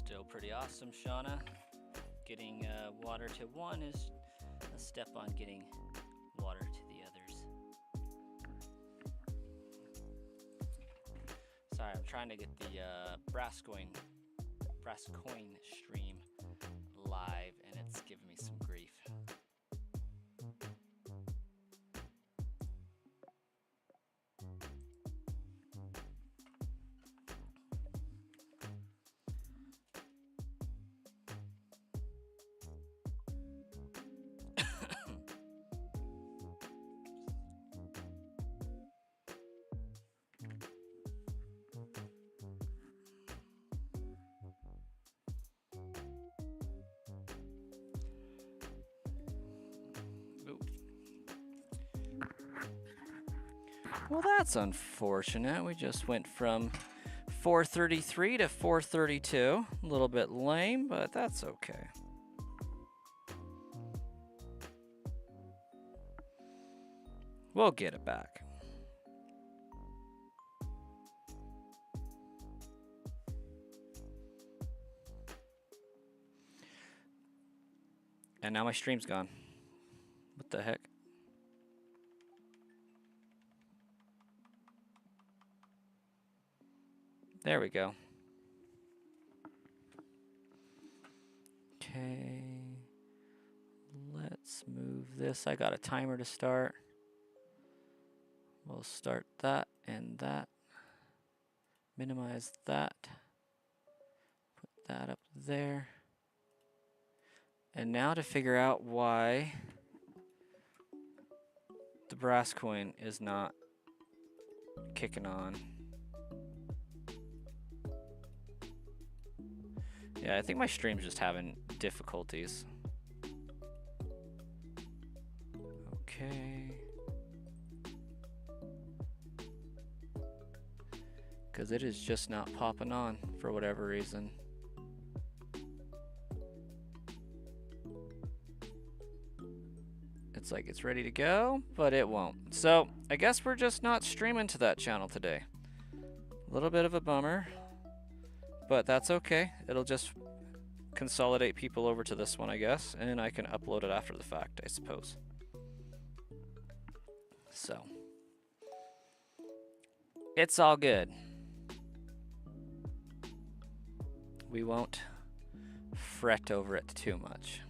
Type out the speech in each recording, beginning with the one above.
Still pretty awesome, Shauna. Getting water to one is a step on getting water to the others. Sorry, I'm trying to get the brass coin stream live, and it's giving me some grief. Well, that's unfortunate. We just went from 433 to 432. A little bit lame, but that's okay. We'll get it back. And now my stream's gone. What the heck? There we go. Okay. Let's move this. I got a timer to start. We'll start that and that. Minimize that. Put that up there. And now to figure out why the brass coin is not kicking on. Yeah, I think my stream's just having difficulties. Okay. Because it is just not popping on for whatever reason. It's like it's ready to go, but it won't. So I guess we're just not streaming to that channel today. A little bit of a bummer. But that's okay. It'll just consolidate people over to this one, I guess, and I can upload it after the fact, I suppose. So, it's all good. We won't fret over it too much.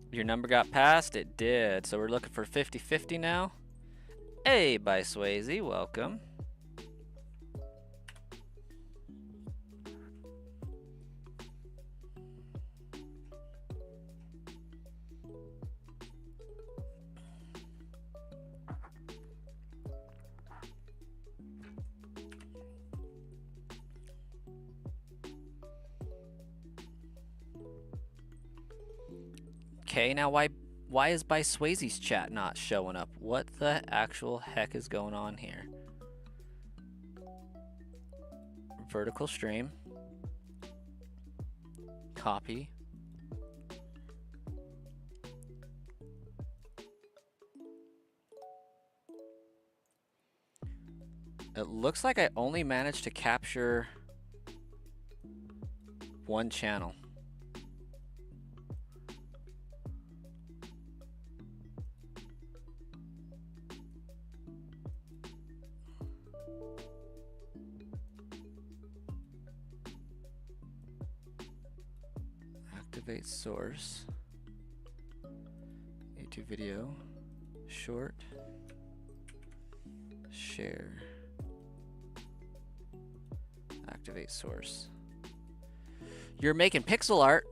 Your number got passed? It did. So we're looking for 50-50 now. Hey, by Swayze, welcome. Okay, now why is by Swayze's chat not showing up? What the actual heck is going on here? Vertical stream. Copy. It looks like I only managed to capture one channel. Activate source. YouTube video. Short. Share. Activate source. You're making pixel art.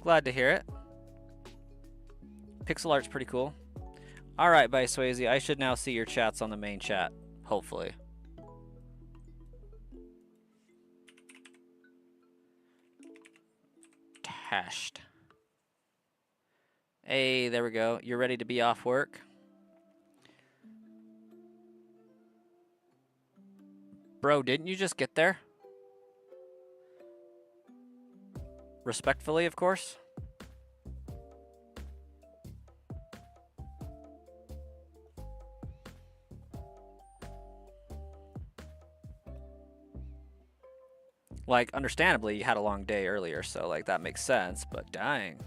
Glad to hear it. Pixel art's pretty cool. All right, by Swayze, I should now see your chats on the main chat, hopefully. Hashed. Hey, there we go. You're ready to be off work? Bro, didn't you just get there? Respectfully, of course. Like, understandably, you had a long day earlier, so, like, that makes sense, but dang.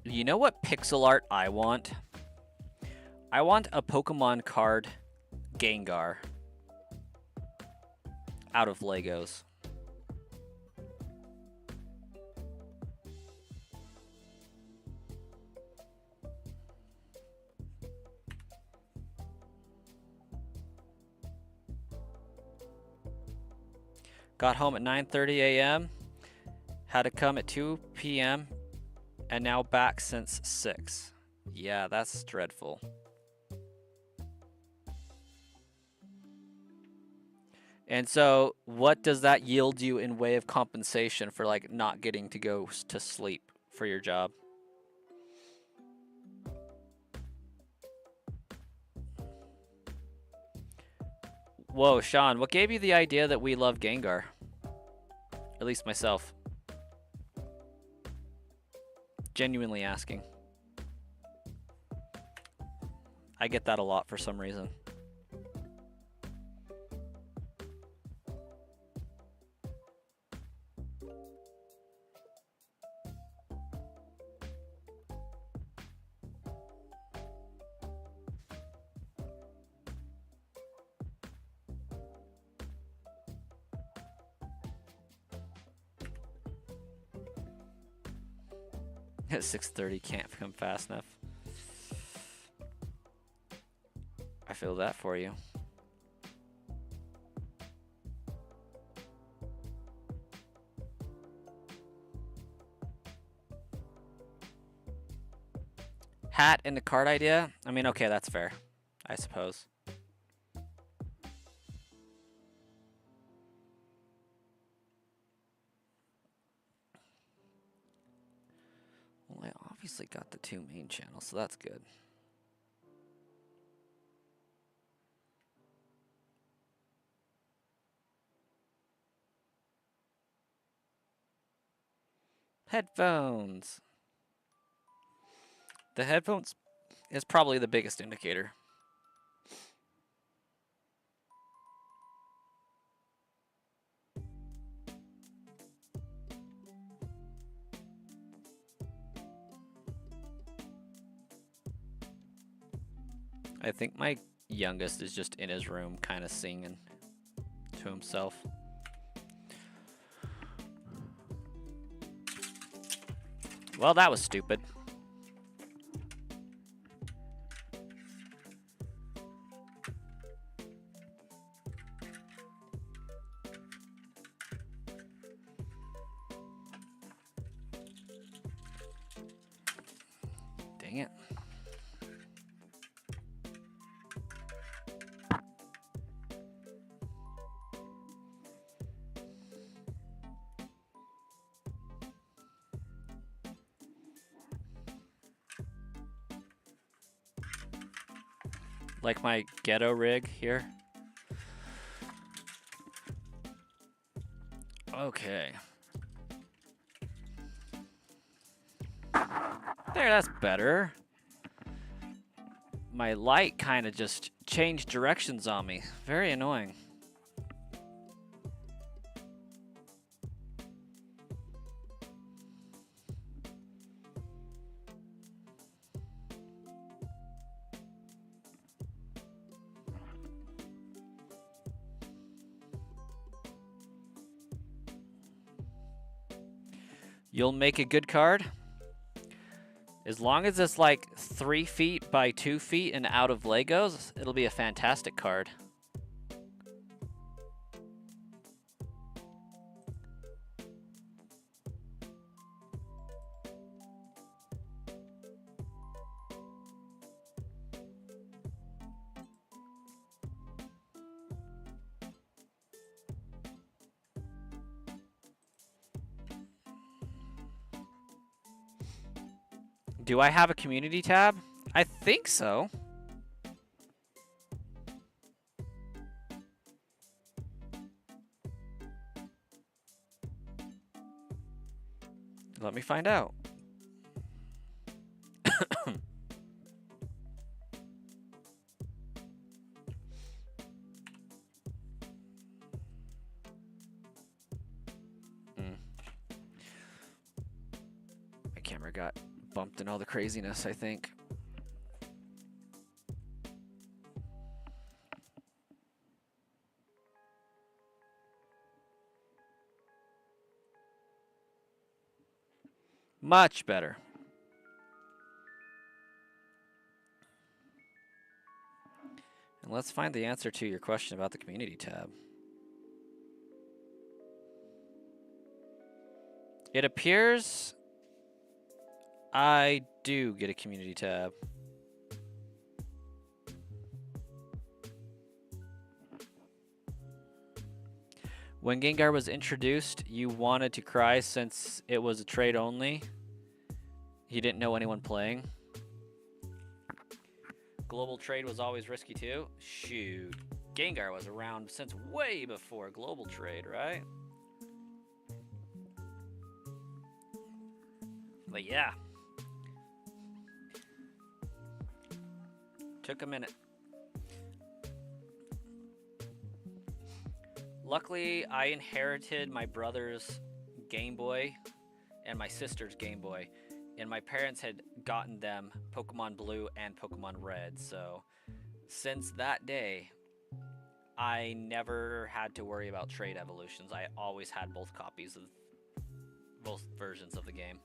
You know what pixel art I want? I want a Pokemon card Gengar out of Legos. Got home at 9:30 a.m. Had to come at 2 p.m. and now back since 6. Yeah, that's dreadful. And so, what does that yield you in way of compensation for, like, not getting to go to sleep for your job? Whoa, Sean, what gave you the idea that we love Gengar? At least myself. Genuinely asking. I get that a lot for some reason. At 6:30 can't come fast enough. I feel that for you. Hat in the card idea? I mean, okay, that's fair, I suppose. Well, I obviously got the 2 main channels, so that's good. Headphones. The headphones is probably the biggest indicator. I think my youngest is just in his room kind of singing to himself. Well, that was stupid. Dang it. Like my ghetto rig here. Okay. There, that's better. My light kind of just changed directions on me. Very annoying. You'll make a good card. As long as it's like 3 feet by 2 feet and out of Legos, it'll be a fantastic card. Do I have a community tab? I think so. Let me find out. My camera got bumped in all the craziness, I think. Much better. And let's find the answer to your question about the community tab. It appears I do get a community tab. When Gengar was introduced, you wanted to cry since it was a trade only. You didn't know anyone playing. Global trade was always risky too. Shoot. Gengar was around since way before global trade, right? But yeah. Took a minute. Luckily, I inherited my brother's Game Boy and my sister's Game Boy. And my parents had gotten them Pokemon Blue and Pokemon Red. So since that day, I never had to worry about trade evolutions. I always had both copies of both versions of the game.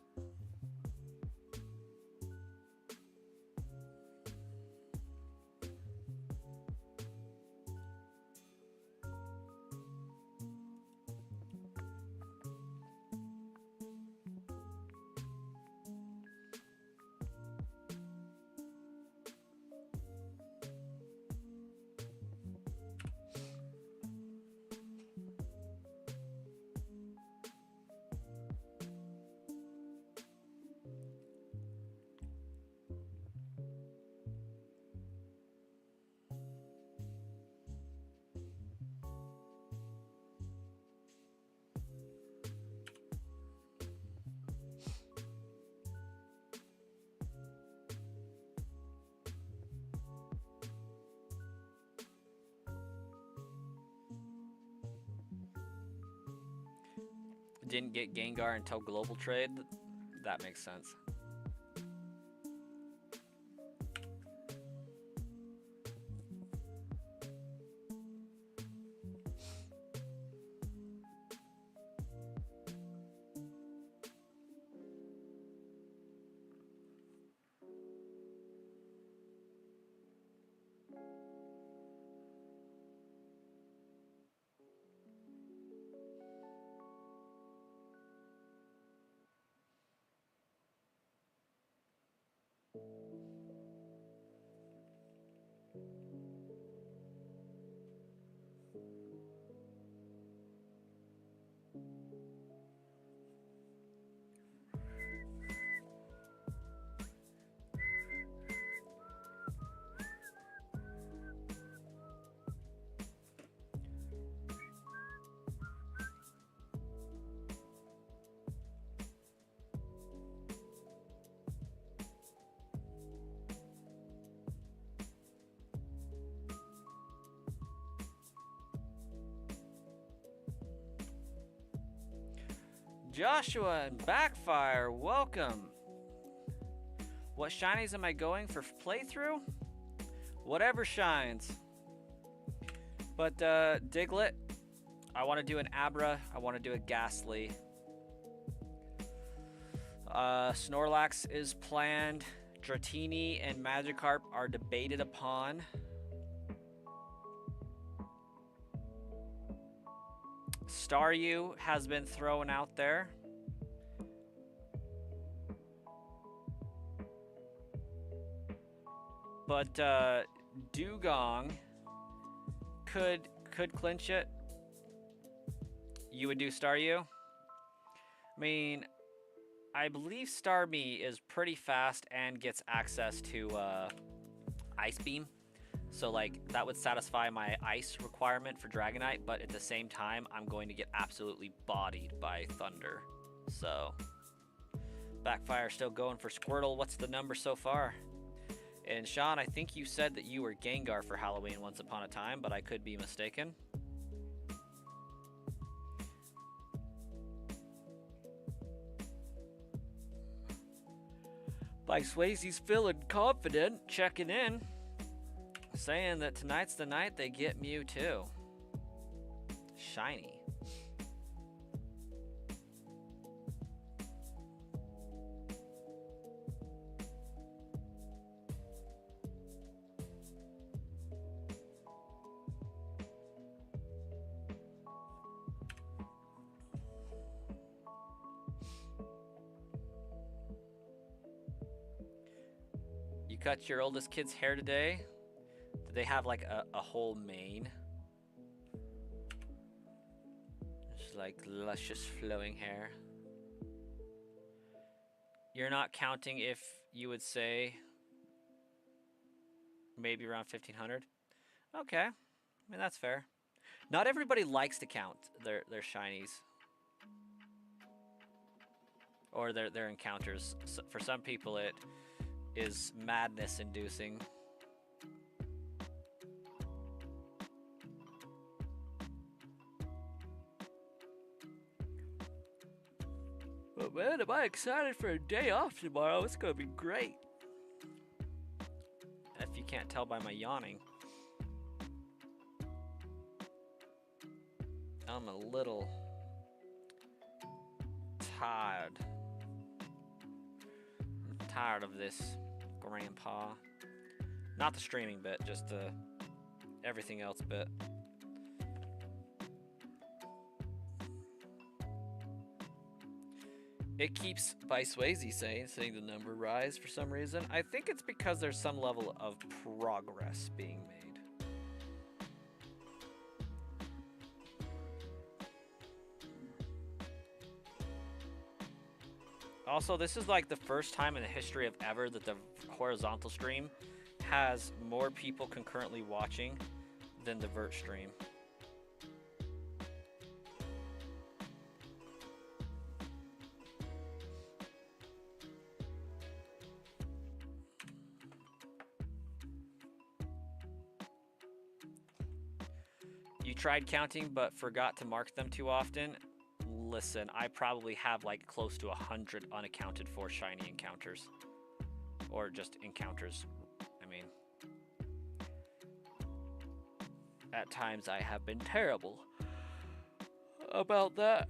Didn't get Gengar until global trade. That makes sense. Joshua and Backfire, welcome. What shinies am I going for playthrough? Whatever shines. But Diglett, I want to do an Abra. I want to do a Ghastly. Snorlax is planned. Dratini and Magikarp are debated upon. Staryu has been thrown out there. But Dugong could clinch it. You would do Staryu? I mean, I believe Starmie is pretty fast and gets access to Ice Beam. So like that would satisfy my ice requirement for Dragonite, but at the same time, I'm going to get absolutely bodied by Thunder. So Backfire still going for Squirtle. What's the number so far? And Sean, I think you said that you were Gengar for Halloween once upon a time, but I could be mistaken. Like Swayze's feeling confident, checking in, saying that tonight's the night they get Mewtwo. Shiny. You cut your oldest kid's hair today? Did they have like a whole mane? Just like luscious flowing hair. You're not counting if you would say maybe around 1500? Okay, I mean that's fair. Not everybody likes to count their shinies. Or their encounters. So for some people it is madness inducing. But man, am I excited for a day off tomorrow. It's gonna be great. If you can't tell by my yawning. I'm a little tired. I'm tired of this, Grandpa. Not the streaming bit, just the everything else bit. It keeps, by Swayze saying the number rise for some reason. I think it's because there's some level of progress being made. Also, this is like the first time in the history of ever that the horizontal stream has more people concurrently watching than the vert stream. You tried counting but forgot to mark them too often? Listen, I probably have like close to 100 unaccounted for shiny encounters. Or just encounters, I mean. At times I have been terrible about that.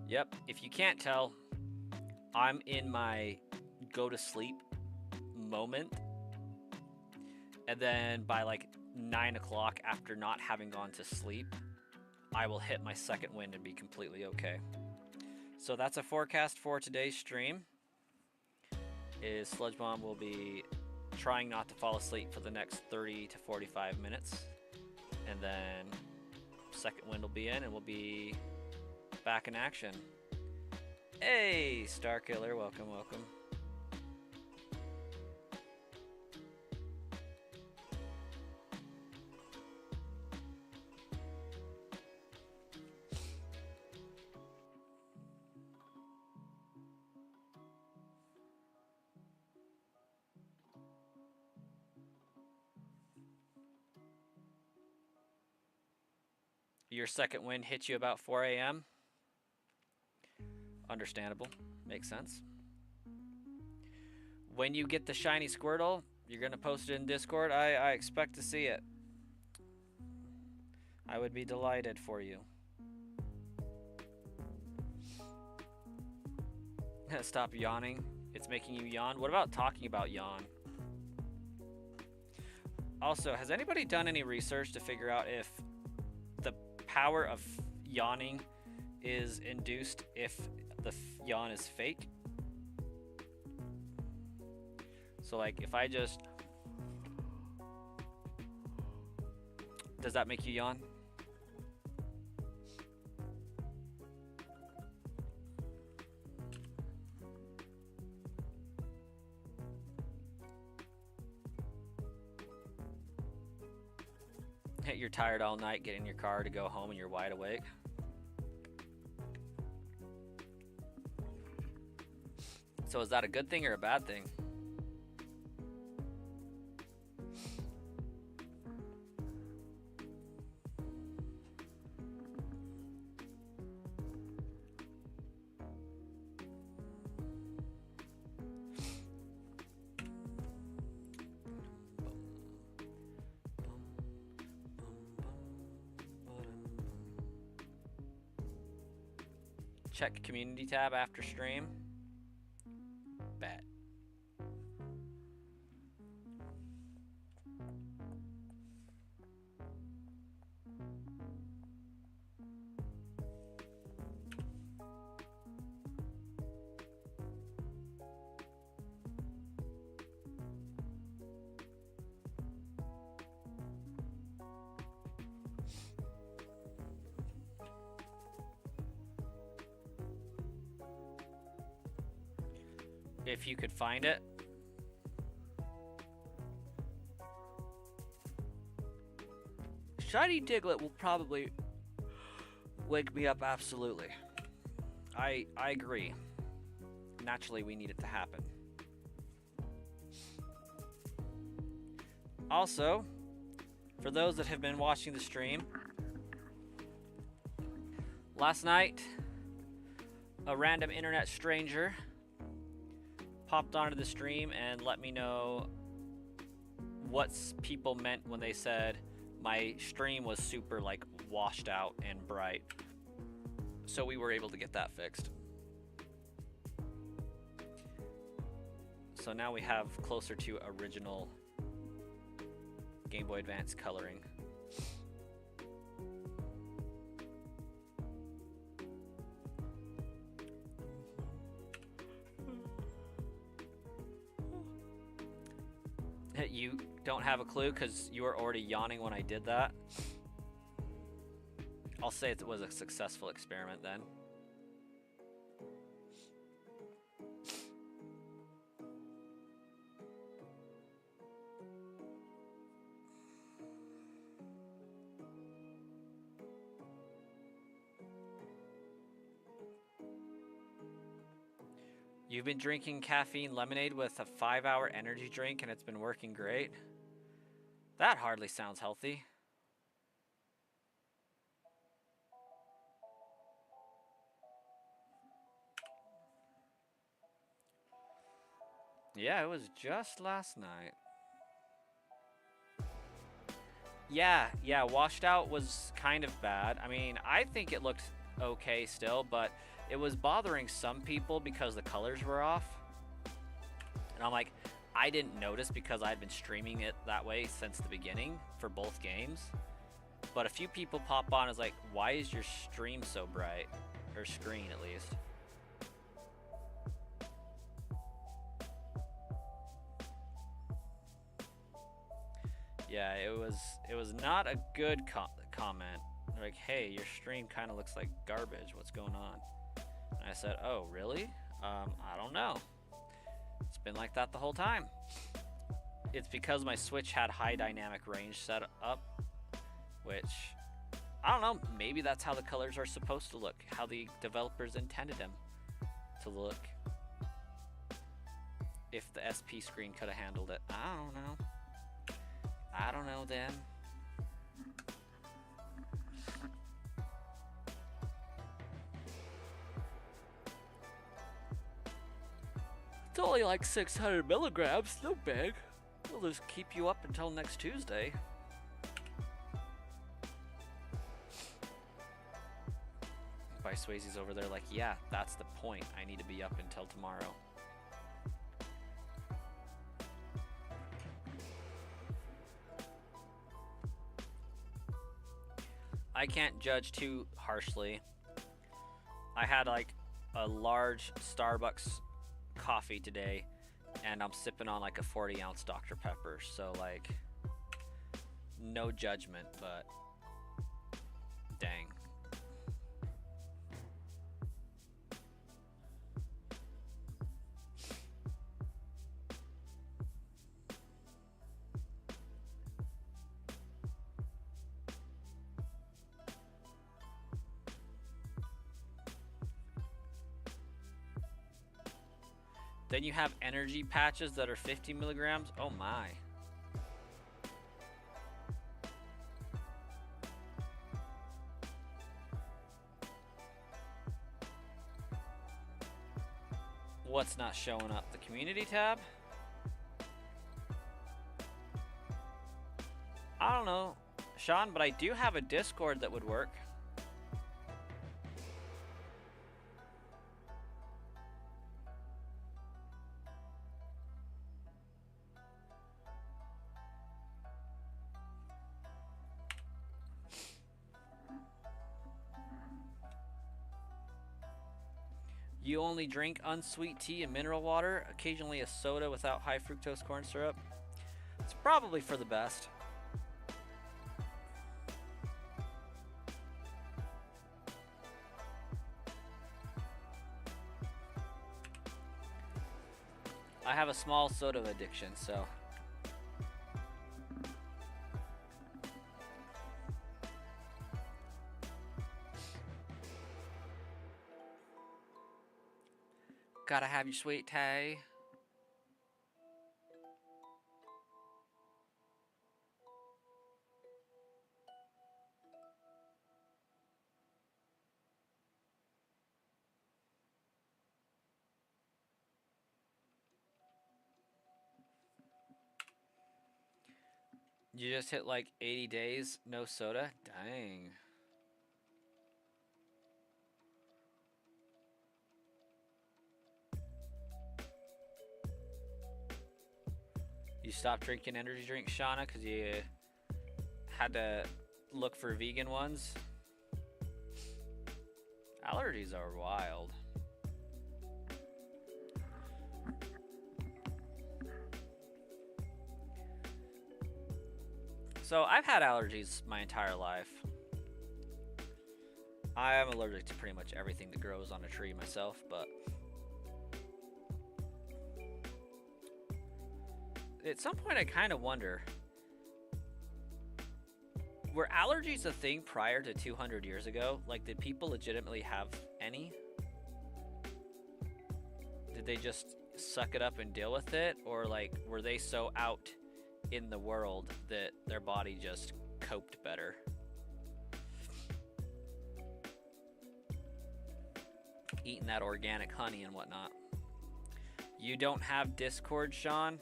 Yep, if you can't tell, I'm in my go to sleep moment. And then by like 9 o'clock, after not having gone to sleep, I will hit my second wind and be completely okay. So that's a forecast for today's stream. Is Sludge Bomb will be trying not to fall asleep for the next 30 to 45 minutes. And then second wind will be in and we'll be back in action. Hey, Starkiller, welcome, welcome. Your second wind hit you about 4 a.m. Understandable. Makes sense. When you get the shiny Squirtle, you're going to post it in Discord. I expect to see it. I would be delighted for you. Stop yawning. It's making you yawn. What about talking about yawn? Also, has anybody done any research to figure out if the power of yawning is induced if the yawn is fake? So like if I just Does that make you yawn? You're tired all night, get in your car to go home and you're wide awake. So is that a good thing or a bad thing? Check community tab after stream. Bet. If you could find it. Shiny Diglett will probably wake me up, absolutely. I agree. Naturally, we need it to happen. Also, for those that have been watching the stream, last night, a random internet stranger popped onto the stream and let me know what people meant when they said my stream was super like washed out and bright. So we were able to get that fixed. So now we have closer to original Game Boy Advance coloring. You don't have a clue because you were already yawning when I did that. I'll say it was a successful experiment then. You've been drinking caffeine lemonade with a 5-hour energy drink and it's been working great? That hardly sounds healthy. Yeah, it was just last night. Yeah, washed out was kind of bad. I mean, I think it looked okay still, but it was bothering some people because the colors were off. And I'm like, I didn't notice because I'd been streaming it that way since the beginning for both games. But a few people pop on as like, why is your stream so bright? Or screen at least. Yeah, it was not a good comment. They're like, hey, your stream kind of looks like garbage. What's going on? And I said, oh, really? I don't know. It's been like that the whole time. It's because my Switch had high dynamic range set up, which, I don't know, maybe that's how the colors are supposed to look, how the developers intended them to look. If the SP screen could have handled it. I don't know. I don't know then. It's only like 600 milligrams, no big. It'll just keep you up until next Tuesday. By Swayze's over there like, yeah, that's the point. I need to be up until tomorrow. I can't judge too harshly. I had like a large Starbucks coffee today and I'm sipping on like a 40-ounce Dr. Pepper, so like No judgment, but dang. Then you have energy patches that are 50 milligrams. Oh my. What's not showing up? The community tab? I don't know, Sean, but I do have a Discord that would work. You only drink unsweet tea and mineral water, occasionally a soda without high fructose corn syrup. It's probably for the best. I have a small soda addiction, so. Gotta have your sweet tea. You just hit like 80 days, no soda? Dang. You stopped drinking energy drinks, Shauna, because you had to look for vegan ones? Allergies are wild. So I've had allergies my entire life. I am allergic to pretty much everything that grows on a tree myself, but at some point I kind of wonder, were allergies a thing prior to 200 years ago? Like, did people legitimately have any? Did they just suck it up and deal with it? Or like, were they so out in the world that their body just coped better? Eating that organic honey and whatnot. You don't have Discord, Sean?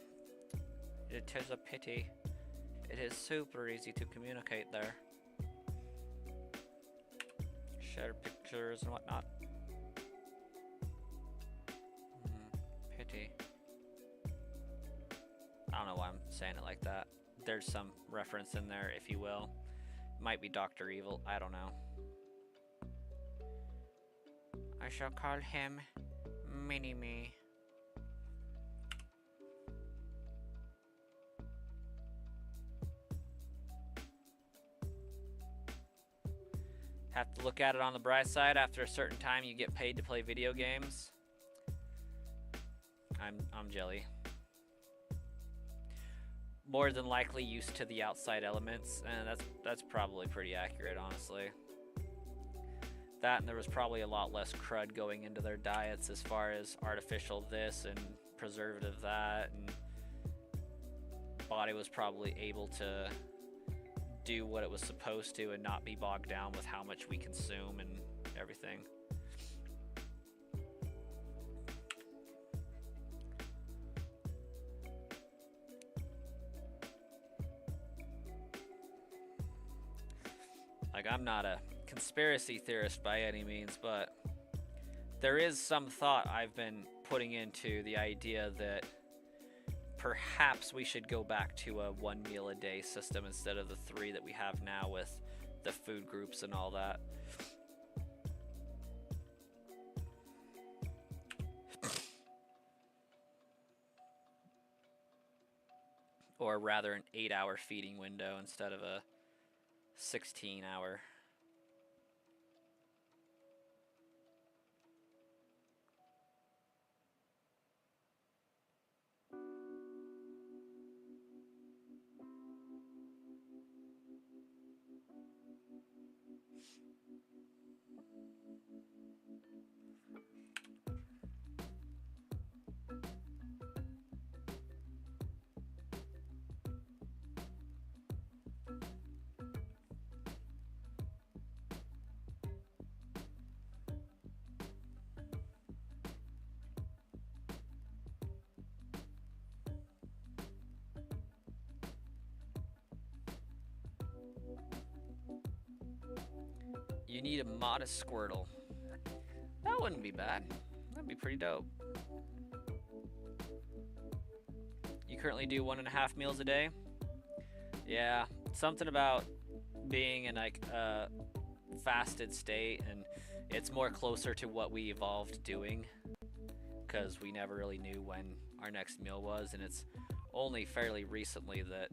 It is a pity. It is super easy to communicate there. Share pictures and whatnot. Pity. I don't know why I'm saying it like that. There's some reference in there, if you will. Might be Dr. Evil. I don't know. I shall call him Mini-Me. Have to look at it on the bright side. After a certain time, you get paid to play video games. I'm jelly. More than likely used to the outside elements, and that's probably pretty accurate, honestly. That, and there was probably a lot less crud going into their diets as far as artificial this and preservative that, and body was probably able to do what it was supposed to and not be bogged down with how much we consume and everything. Like, I'm not a conspiracy theorist by any means, but there is some thought I've been putting into the idea that perhaps we should go back to a 1 meal a day system instead of the 3 that we have now with the food groups and all that. Or rather an 8-hour feeding window instead of a 16-hour. You need a modest Squirtle. That wouldn't be bad. That'd be pretty dope. You currently do 1.5 meals a day? Yeah, something about being in like a fasted state, and it's more closer to what we evolved doing because we never really knew when our next meal was, and it's only fairly recently that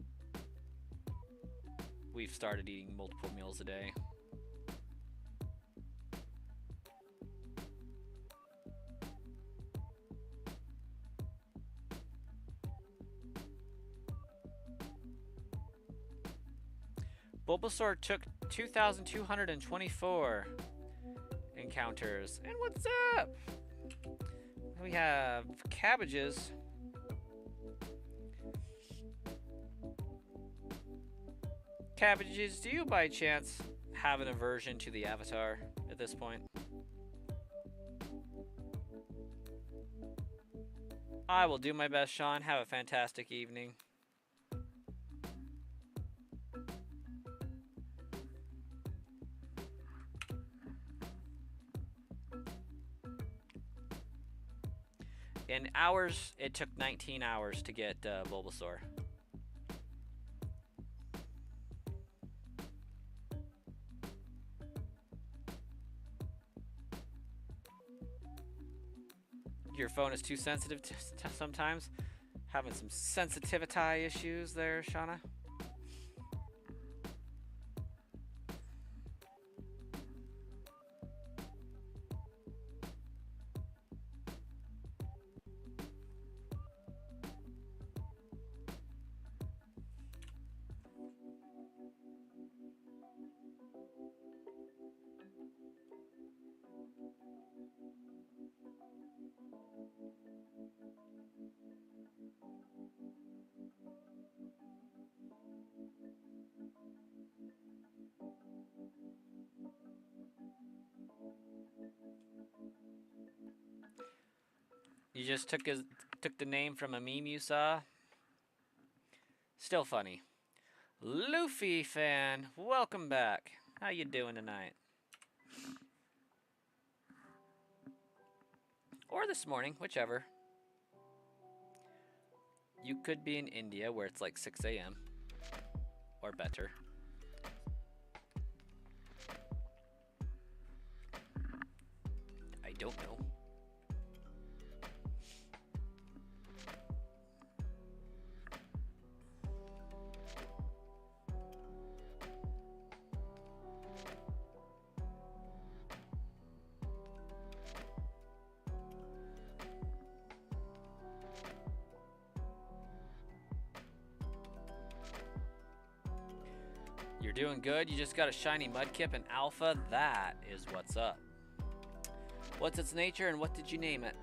we've started eating multiple meals a day. Bulbasaur took 2,224 encounters. And what's up? We have cabbages. Cabbages, do you by chance have an aversion to the avatar at this point? I will do my best, Sean. Have a fantastic evening. In hours, it took 19 hours to get Bulbasaur. Your phone is too sensitive sometimes. Having some sensitivity issues there, Shauna. You just took the name from a meme you saw. Still funny. Luffy fan, welcome back. How you doing tonight? Or this morning, whichever. You could be in India where it's like 6 a.m. or better. I don't know. You're doing good. You just got a shiny Mudkip and Alpha. That is what's up. What's its nature and what did you name it?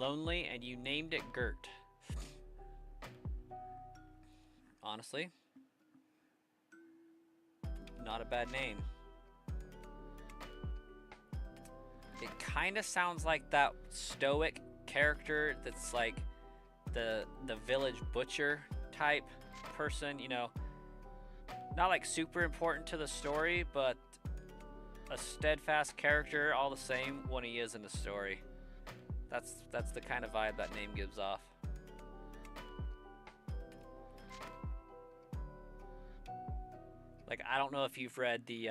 lonely, and you named it Gert. Honestly, not a bad name. It kind of sounds like that stoic character that's like the village butcher type person, you know, not like super important to the story, but a steadfast character all the same when he is in the story. That's the kind of vibe that name gives off. Like, I don't know if you've read the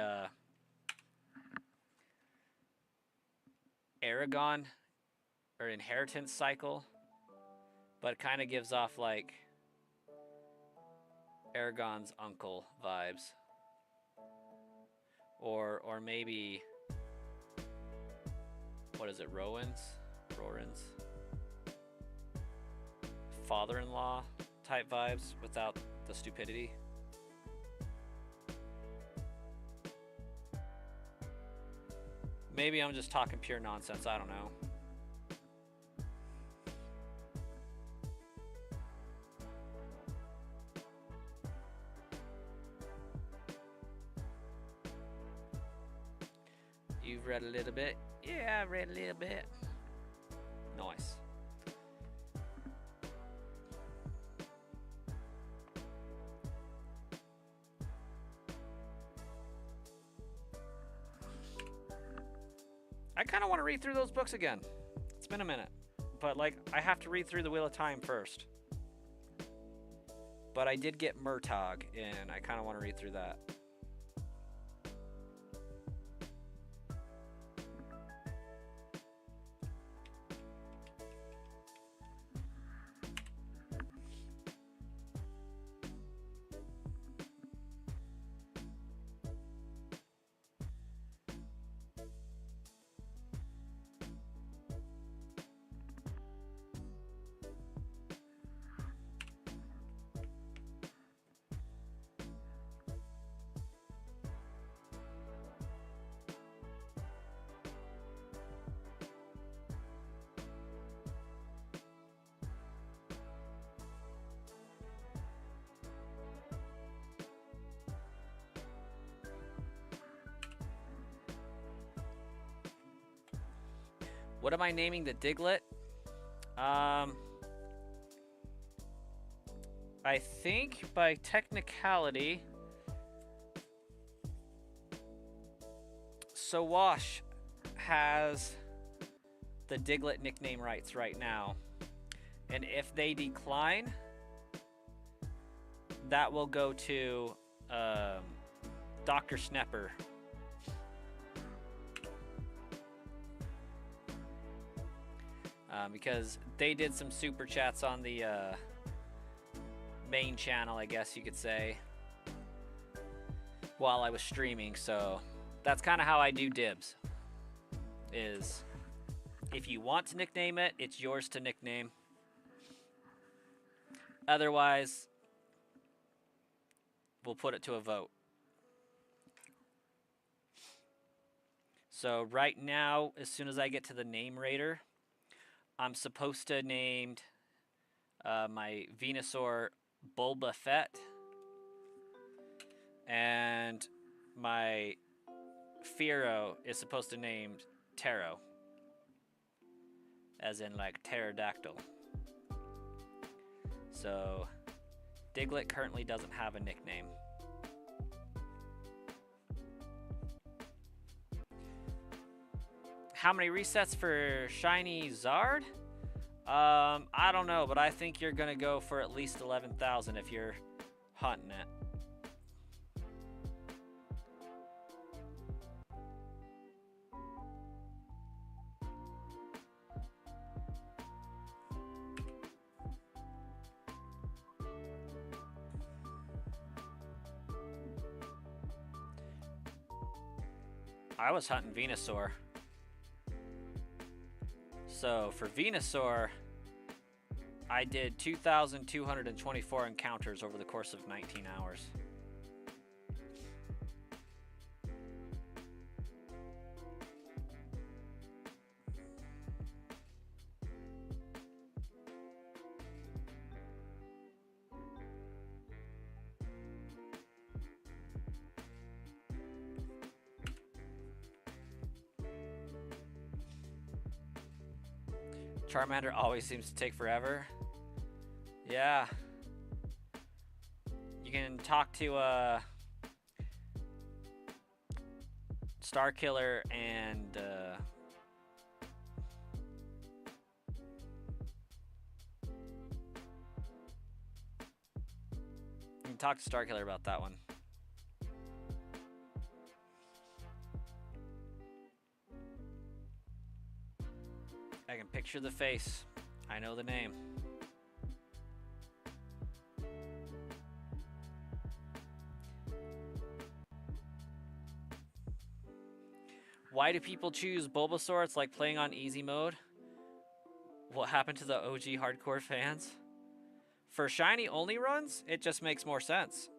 Aragon or Inheritance Cycle, but it kind of gives off like Aragon's uncle vibes. Or maybe, what is it, Rowan's father-in-law type vibes without the stupidity. Maybe I'm just talking pure nonsense, I don't know. You've read a little bit? Yeah, I read a little bit. Nice. I kind of want to read through those books again. It's been a minute. But, like, I have to read through The Wheel of Time first. But I did get Murtagh, and I kind of want to read through that. What am I naming the Diglett? I think by technicality, Sowash has the Diglett nickname rights right now. And if they decline, that will go to Dr. Snepper. Because they did some super chats on the main channel, I guess you could say, while I was streaming. So that's kind of how I do dibs. Is if you want to nickname it, it's yours to nickname. Otherwise, we'll put it to a vote. So right now, as soon as I get to the name raider, I'm supposed to name my Venusaur Bulba Fett, and my Fearow is supposed to name Taro, as in like pterodactyl. So Diglett currently doesn't have a nickname. How many resets for Shiny Zard? I don't know, but I think you're gonna go for at least 11,000 if you're hunting it. I was hunting Venusaur. So for Venusaur, I did 2,224 encounters over the course of 19 hours. Charmander always seems to take forever. Yeah. You can talk to Starkiller and you can talk to Starkiller about that one. I can picture the face. I know the name. Why do people choose Bulbasaur? It's like playing on easy mode. What happened to the OG hardcore fans? For shiny only runs, it just makes more sense.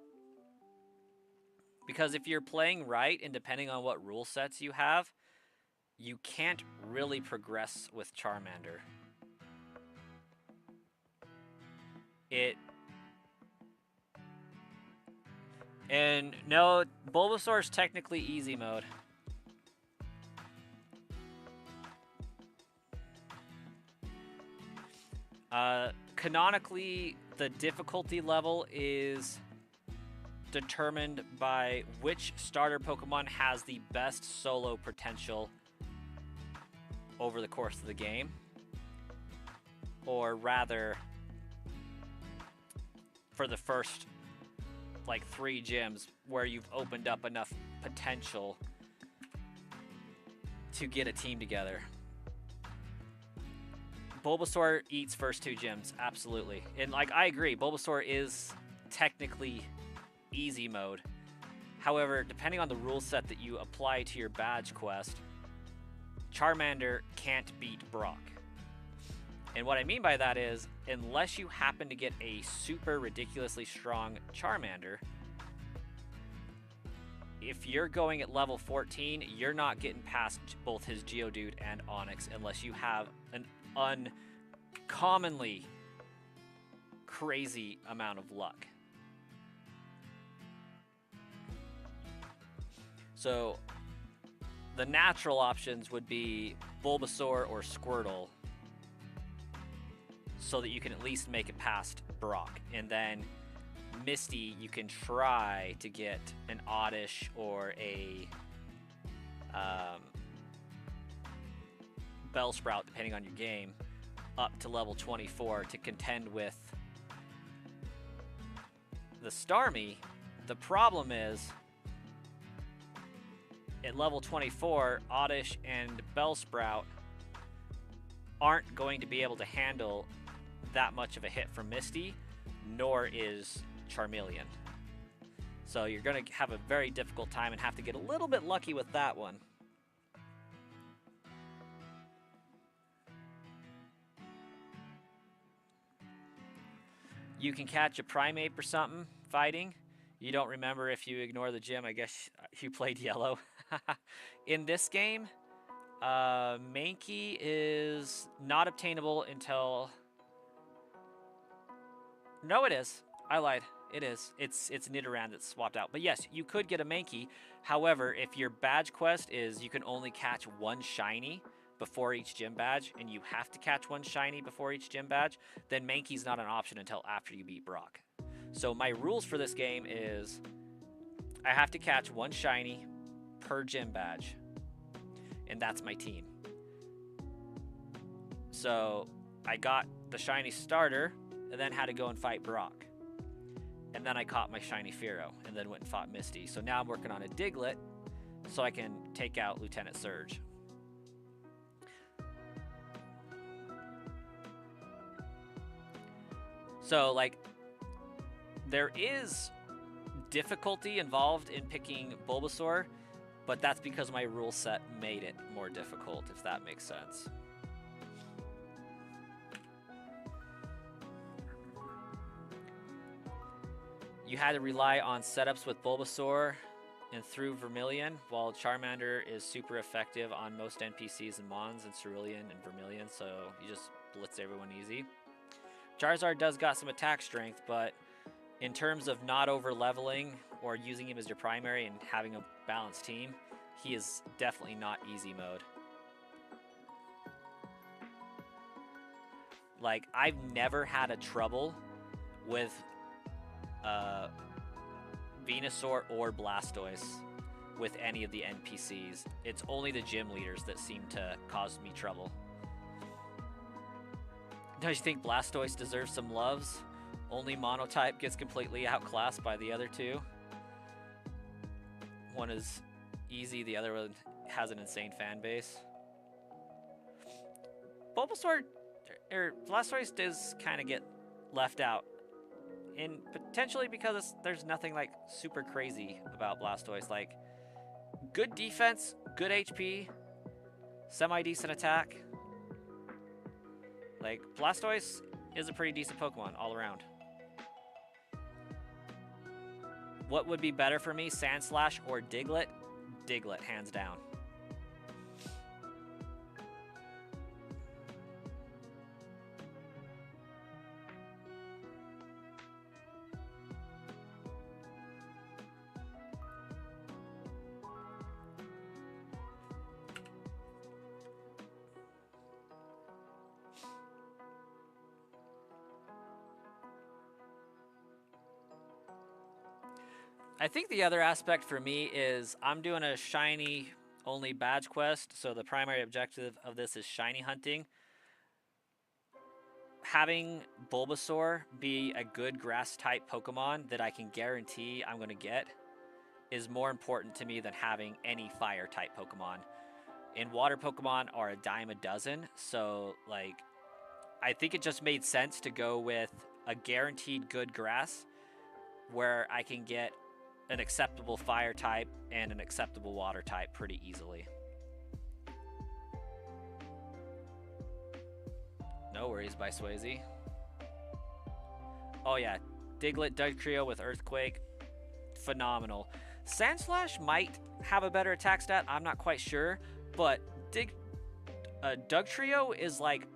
Because if you're playing right and depending on what rule sets you have, you can't really progress with Charmander. And no, Bulbasaur is technically easy mode. Canonically, the difficulty level is determined by which starter Pokemon has the best solo potential over the course of the game. Or rather, for the first like 3 gyms where you've opened up enough potential to get a team together. Bulbasaur eats first 2 gyms, absolutely. And like I agree, Bulbasaur is technically easy mode. However, depending on the rule set that you apply to your badge quest, Charmander can't beat Brock. And what I mean by that is, unless you happen to get a super ridiculously strong Charmander, if you're going at level 14, you're not getting past both his Geodude and Onix unless you have an uncommonly crazy amount of luck. So the natural options would be Bulbasaur or Squirtle, so that you can at least make it past Brock. And then Misty, you can try to get an Oddish or a Bellsprout, depending on your game, up to level 24 to contend with the Starmie. The problem is, at level 24, Oddish and Bellsprout aren't going to be able to handle that much of a hit from Misty, nor is Charmeleon. So you're going to have a very difficult time and have to get a little bit lucky with that one. You can catch a Primeape or something fighting. You don't remember if you ignore the gym. I guess you played yellow. In this game, Mankey is not obtainable until... No, it is. I lied. It is. It's Nidoran that's swapped out. But yes, you could get a Mankey. However, if your badge quest is you can only catch 1 shiny before each gym badge, and you have to catch 1 shiny before each gym badge, then Mankey's not an option until after you beat Brock. So my rules for this game is I have to catch 1 shiny per gym badge, and that's my team. So I got the shiny starter and then had to go and fight Brock. And then I caught my shiny Fearow and then went and fought Misty. So now I'm working on a Diglett so I can take out Lieutenant Surge. So, like, there is difficulty involved in picking Bulbasaur, but that's because my rule set made it more difficult, if that makes sense. You had to rely on setups with Bulbasaur and through Vermilion, while Charmander is super effective on most NPCs and Mons and Cerulean and Vermilion, so you just blitz everyone easy. Charizard does got some attack strength, but in terms of not over-leveling or using him as your primary and having a balanced team, he is definitely not easy mode. Like, I've never had a trouble with Venusaur or Blastoise with any of the NPCs. It's only the gym leaders that seem to cause me trouble. Don't you think Blastoise deserves some loves? Only Monotype gets completely outclassed by the other two. One is easy, the other one has an insane fan base. Bulbasaur, or Blastoise does kind of get left out. And potentially because there's nothing like super crazy about Blastoise. Like, good defense, good HP, semi-decent attack. Like, Blastoise is a pretty decent Pokemon all around. What would be better for me, Sandslash or Diglett? Diglett, hands down. I think the other aspect for me is I'm doing a shiny only badge quest, so the primary objective of this is shiny hunting. Having Bulbasaur be a good grass type Pokemon that I can guarantee I'm going to get is more important to me than having any fire type Pokemon. And water Pokemon are a dime a dozen, so like I think it just made sense to go with a guaranteed good grass where I can get an acceptable fire type and an acceptable water type pretty easily. No worries by Swayze. Oh yeah, Diglett, Dugtrio with Earthquake, phenomenal. Sandslash might have a better attack stat, I'm not quite sure, but Dugtrio is like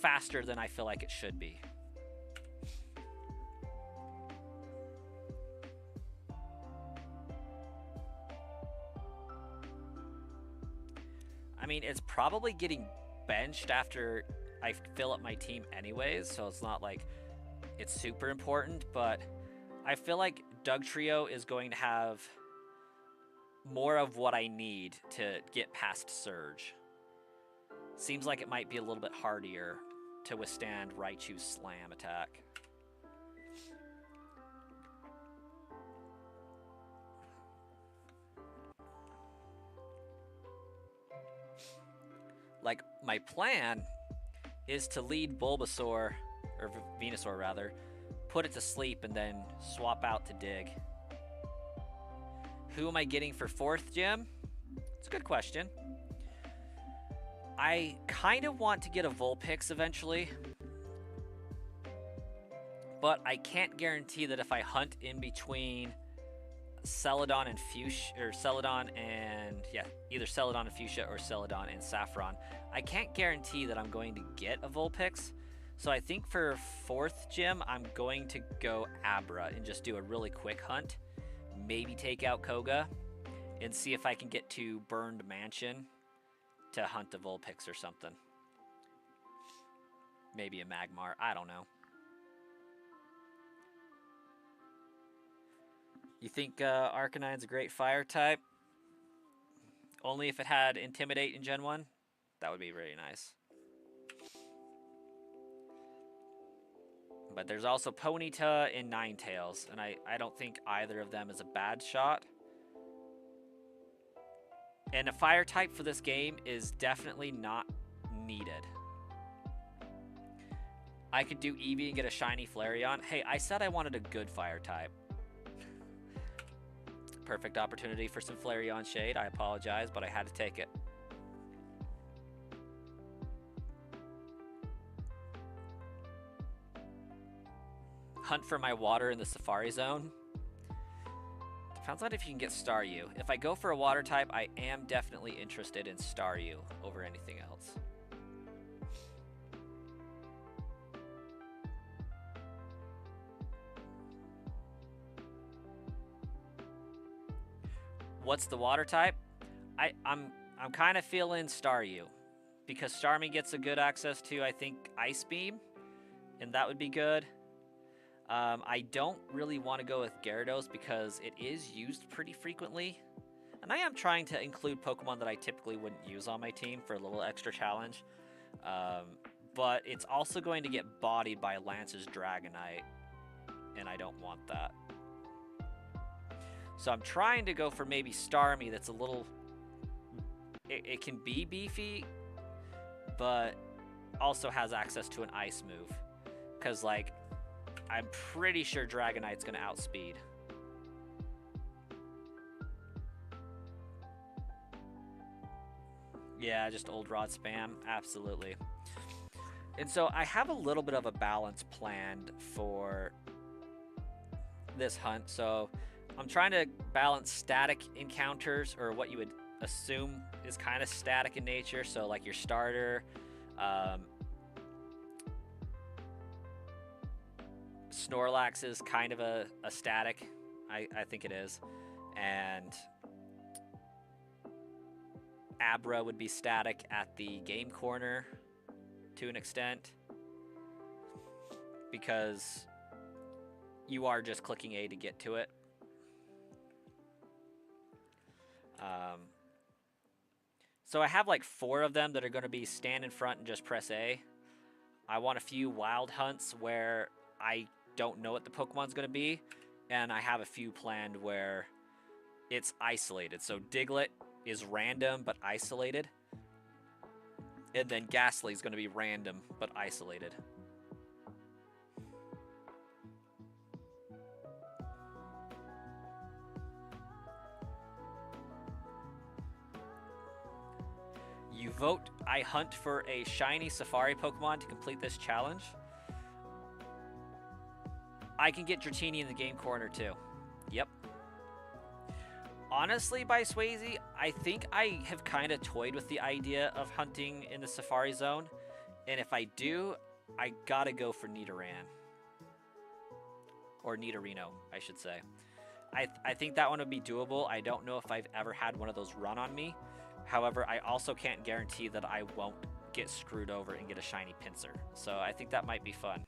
faster than I feel like it should be. I mean, it's probably getting benched after I fill up my team anyways, so it's not like it's super important, but I feel like Dugtrio is going to have more of what I need to get past Surge. Seems like it might be a little bit hardier to withstand Raichu's Slam attack. Like, my plan is to lead Bulbasaur, or Venusaur rather, put it to sleep, and then swap out to Dig. Who am I getting for 4th gym? It's a good question. I kind of want to get a Vulpix eventually, but I can't guarantee that if I hunt in between Celadon and Fuchsia, or Celadon and, yeah, either Celadon and Fuchsia or Celadon and Saffron, I can't guarantee that I'm going to get a Vulpix. So I think for 4th gym, I'm going to go Abra and just do a really quick hunt. Maybe take out Koga and see if I can get to Burned Mansion to hunt a Vulpix or something. Maybe a Magmar, I don't know. You think Arcanine's a great fire type? Only if it had Intimidate in Gen 1? That would be really nice. But there's also Ponyta and Ninetales, and I don't think either of them is a bad shot. And a fire type for this game is definitely not needed. I could do Eevee and get a shiny Flareon. Hey, I said I wanted a good fire type. Perfect opportunity for some Flareon shade. I apologize, but I had to take it. Hunt for my water in the Safari Zone. Depends on if you can get Staryu. If I go for a water type, I am definitely interested in Staryu over anything else. What's the water type? I'm kind of feeling Staryu because Starmie gets a good access to, I think, Ice Beam, and that would be good. I don't really want to go with Gyarados because it is used pretty frequently. And I am trying to include Pokemon that I typically wouldn't use on my team for a little extra challenge. But it's also going to get bodied by Lance's Dragonite, and I don't want that. So I'm trying to go for maybe Starmie that's a little... It can be beefy, but also has access to an ice move. Because, like, I'm pretty sure Dragonite's going to outspeed. Yeah, just old rod spam. Absolutely. And so I have a little bit of a balance planned for this hunt. So I'm trying to balance static encounters, or what you would assume is kind of static in nature. So like your starter, Snorlax is kind of a static. I think it is. And Abra would be static at the game corner to an extent, because you are just clicking A to get to it. So I have like 4 of them that are going to be stand in front and just press A. I want a few wild hunts where I don't know what the Pokemon's going to be, and I have a few planned where it's isolated. So Diglett is random but isolated, and then Ghastly is going to be random but isolated. You vote I hunt for a shiny Safari Pokemon to complete this challenge. I can get Dratini in the game corner too. Yep. Honestly, by Swayze, I think I have kind of toyed with the idea of hunting in the Safari Zone. And if I do, I gotta go for Nidoran. Or Nidorino, I should say. I think that one would be doable. I don't know if I've ever had one of those run on me. However, I also can't guarantee that I won't get screwed over and get a shiny Pinsir. So I think that might be fun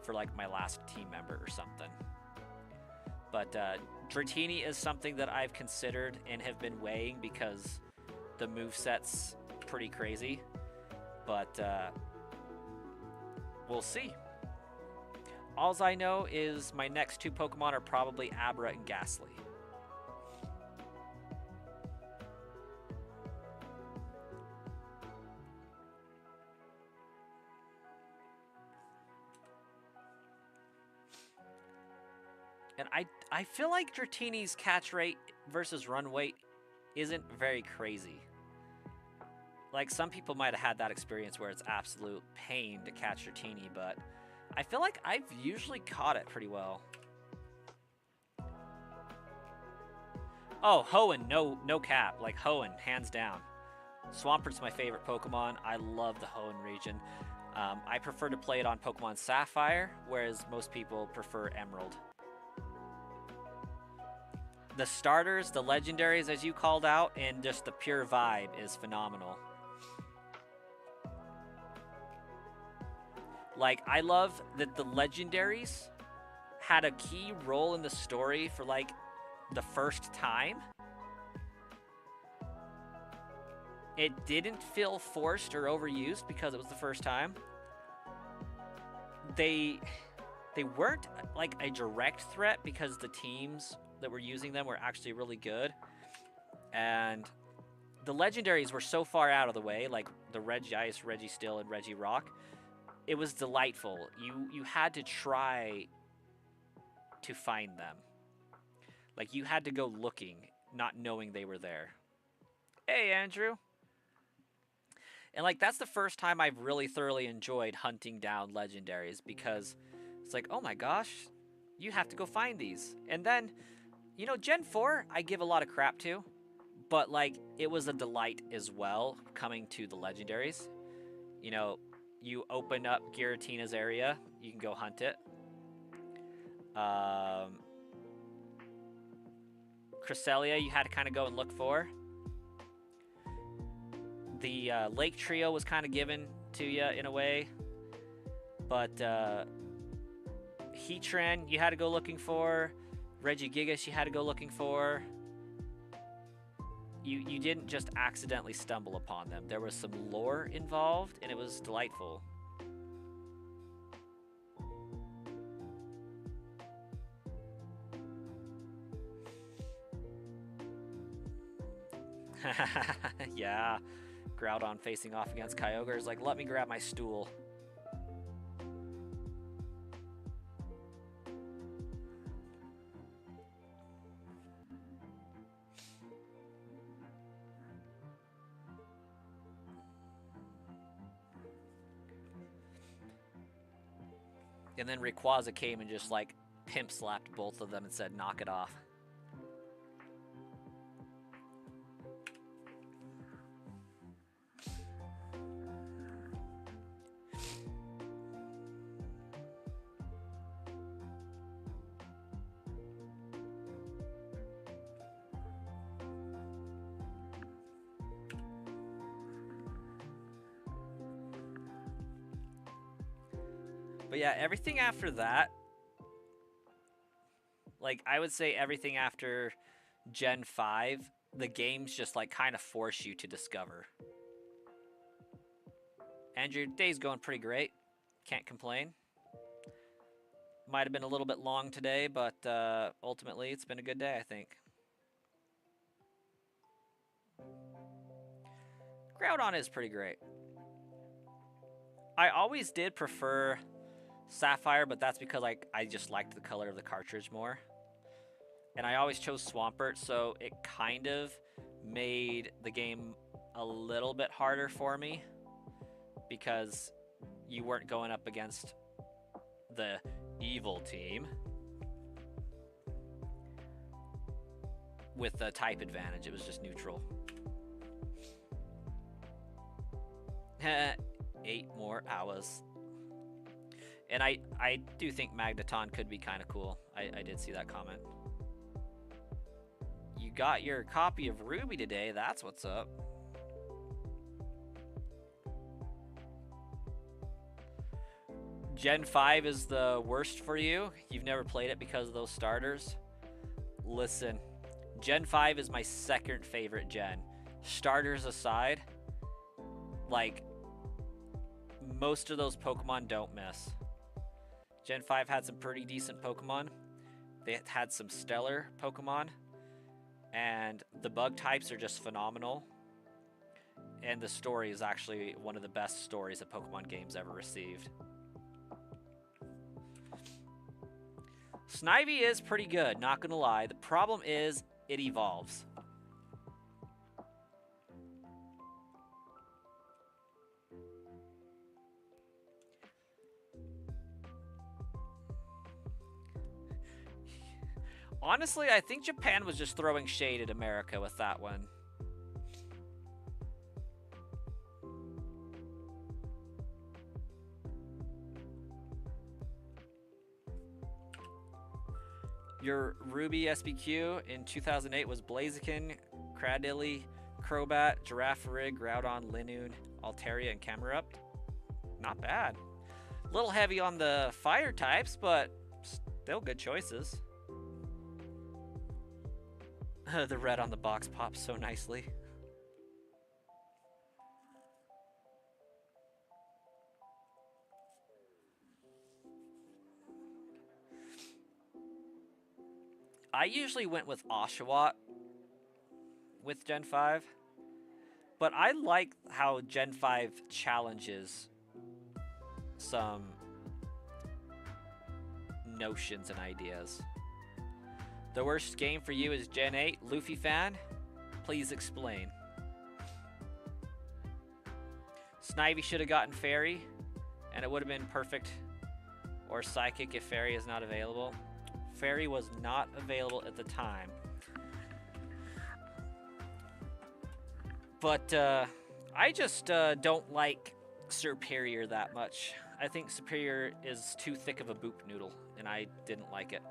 for like my last team member or something. But Dratini is something that I've considered and have been weighing because the moveset's pretty crazy. But we'll see. Alls I know is my next 2 Pokemon are probably Abra and Ghastly. And I feel like Dratini's catch rate versus run weight isn't very crazy. Like, some people might have had that experience where it's absolute pain to catch Dratini, but I feel like I've usually caught it pretty well. Oh, Hoenn, no cap. Like, Hoenn, hands down. Swampert's my favorite Pokemon. I love the Hoenn region. I prefer to play it on Pokemon Sapphire, whereas most people prefer Emerald. The starters, the legendaries, as you called out, and just the pure vibe is phenomenal. Like, I love that the legendaries had a key role in the story for, like, the first time. It didn't feel forced or overused because it was the first time. They weren't, like, a direct threat because the teams that were using them were actually really good. And the legendaries were so far out of the way, like the Regice, Registeel, and Regirock. It was delightful. You had to try to find them. Like, you had to go looking, not knowing they were there. Hey, Andrew. And, like, that's the first time I've really thoroughly enjoyed hunting down legendaries, because it's like, oh my gosh, you have to go find these. And then, you know, Gen 4, I give a lot of crap to, but, like, it was a delight as well coming to the legendaries. You know, you open up Giratina's area, you can go hunt it. Cresselia, you had to kind of go and look for. The Lake Trio was kind of given to you in a way. But Heatran, you had to go looking for. Regigigas, you had to go looking for. You didn't just accidentally stumble upon them. There was some lore involved, and it was delightful. Yeah, Groudon facing off against Kyogre is like, let me grab my stool. And then Rayquaza came and just like pimp slapped both of them and said, knock it off. But yeah, everything after that, like I would say everything after Gen 5, the games just like kind of force you to discover. And your day's going pretty great. Can't complain. Might have been a little bit long today, but ultimately it's been a good day, I think. Groudon is pretty great. I always did prefer Sapphire, but that's because like I just liked the color of the cartridge more. And I always chose Swampert, so it kind of made the game a little bit harder for me because you weren't going up against the evil team with the type advantage. It was just neutral. 8 more hours. And I do think Magneton could be kind of cool. I did see that comment. You got your copy of Ruby today. That's what's up. Gen 5 is the worst for you. You've never played it because of those starters. Listen, Gen 5 is my second favorite gen. Starters aside, like, most of those Pokemon don't miss. Gen 5 had some pretty decent Pokemon. They had some stellar Pokemon. And the bug types are just phenomenal. And the story is actually one of the best stories a Pokemon game's ever received. Snivy is pretty good, not gonna lie. The problem is it evolves. Honestly, I think Japan was just throwing shade at America with that one. Your Ruby SBQ in 2008 was Blaziken, Cradily, Crobat, Girafarig, Groudon, Linoone, Altaria, and Camerupt. Not bad. A little heavy on the fire types, but still good choices. The red on the box pops so nicely. I usually went with Oshawott with Gen 5, but I like how Gen 5 challenges some notions and ideas. The worst game for you is Gen 8. Luffy fan, please explain. Snivy should have gotten Fairy, and it would have been perfect. Or Psychic if Fairy is not available. Fairy was not available at the time. But I just don't like Superior that much. I think Superior is too thick of a boop noodle, and I didn't like it.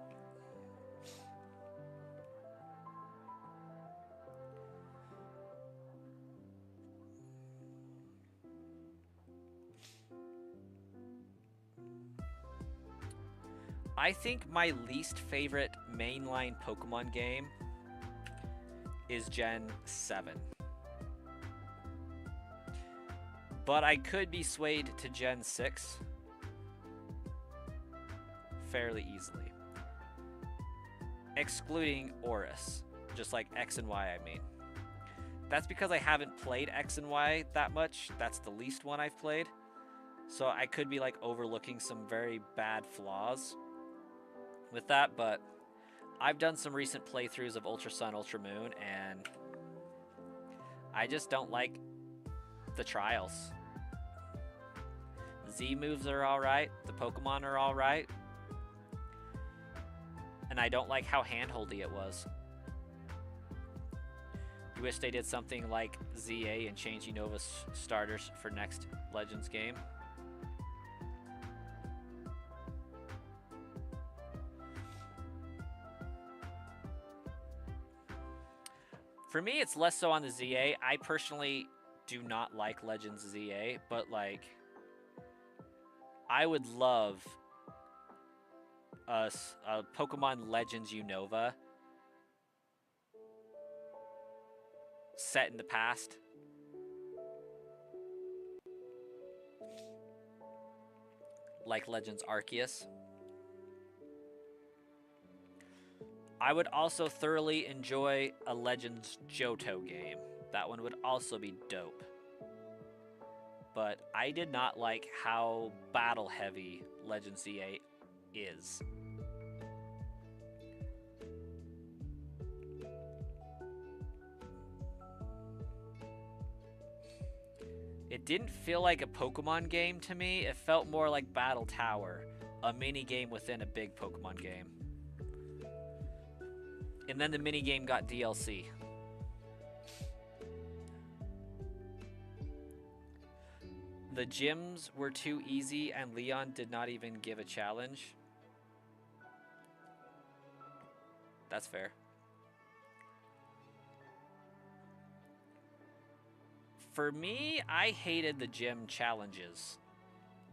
I think my least favorite mainline Pokemon game is Gen 7. But I could be swayed to Gen 6 fairly easily. Excluding Oris. Just like X and Y, I mean. That's because I haven't played X and Y that much. That's the least one I've played. So I could be like overlooking some very bad flaws with that, but I've done some recent playthroughs of Ultra Sun, Ultra Moon, and I just don't like the trials. The Z moves are alright, the Pokemon are alright, and I don't like how handholdy it was. You wish they did something like ZA and change Unova's starters for next Legends game. For me, it's less so on the ZA. I personally do not like Legends ZA, but like, I would love a Pokemon Legends Unova set in the past. Like Legends Arceus. I would also thoroughly enjoy a Legends Johto game. That one would also be dope. But I did not like how battle heavy Legends ZA is. It didn't feel like a Pokemon game to me. It felt more like Battle Tower, a mini game within a big Pokemon game. And then the mini game got DLC. The gyms were too easy and Leon did not even give a challenge. That's fair. For me, I hated the gym challenges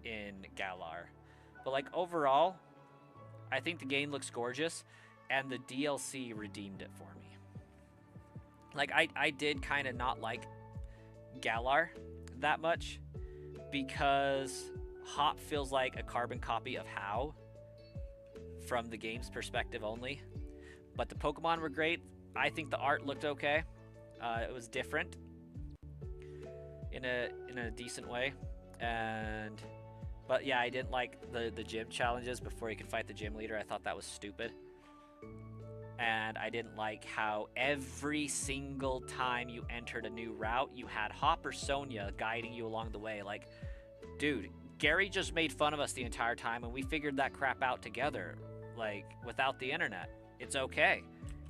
in Galar. But like overall, I think the game looks gorgeous and the DLC redeemed it for me. Like I did kind of not like Galar that much because Hop feels like a carbon copy of How from the game's perspective only. But the Pokemon were great. I think the art looked okay. It was different in a decent way. But yeah, I didn't like the gym challenges before you could fight the gym leader. I thought that was stupid. And I didn't like how every single time you entered a new route, you had Hop or Sonia guiding you along the way. Like, dude, Gary just made fun of us the entire time, and we figured that crap out together. Like, without the internet. It's okay.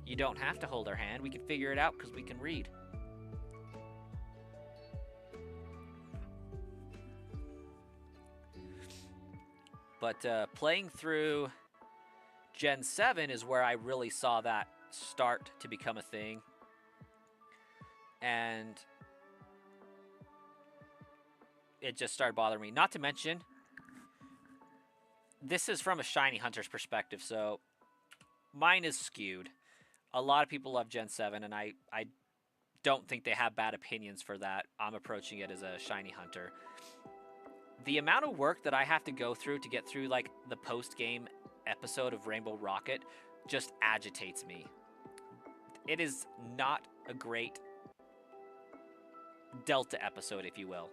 You don't have to hold our hand. We can figure it out because we can read. But playing through Gen 7 is where I really saw that start to become a thing. And it just started bothering me. Not to mention, this is from a Shiny Hunter's perspective, so mine is skewed. A lot of people love Gen 7, and I don't think they have bad opinions for that. I'm approaching it as a Shiny Hunter. The amount of work that I have to go through to get through, like, the post-game episode of Rainbow Rocket just agitates me. It is not a great Delta episode, if you will.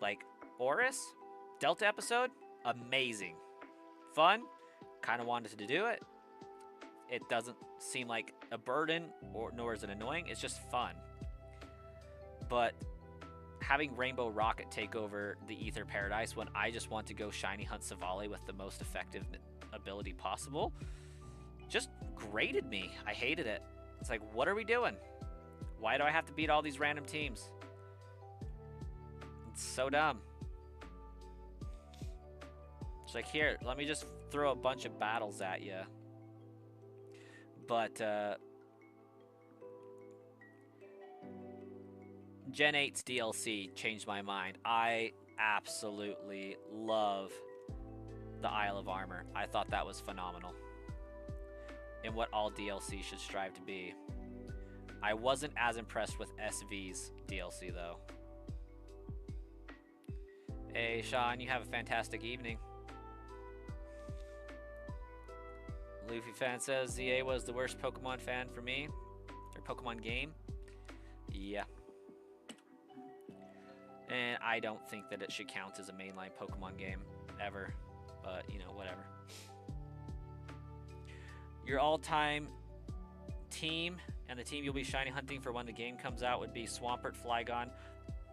Like, Oris, Delta episode, amazing. Fun, kind of wanted to do it. It doesn't seem like a burden, nor is it annoying. It's just fun. But having Rainbow Rocket take over the Ether Paradise when I just want to go shiny hunt Savali with the most effective ability possible just grated me. I hated it. It's like, what are we doing? Why do I have to beat all these random teams? It's so dumb. It's like, here, let me just throw a bunch of battles at you. But Gen 8's DLC changed my mind. I absolutely love the Isle of Armor. I thought that was phenomenal. And what all DLC should strive to be. I wasn't as impressed with SV's DLC though. Hey Sean, you have a fantastic evening. Luffy fan says ZA was the worst Pokemon fan for me. Or Pokemon game. Yeah. And I don't think that it should count as a mainline Pokemon game ever. But, you know, whatever. Your all-time team and the team you'll be shiny hunting for when the game comes out would be Swampert, Flygon,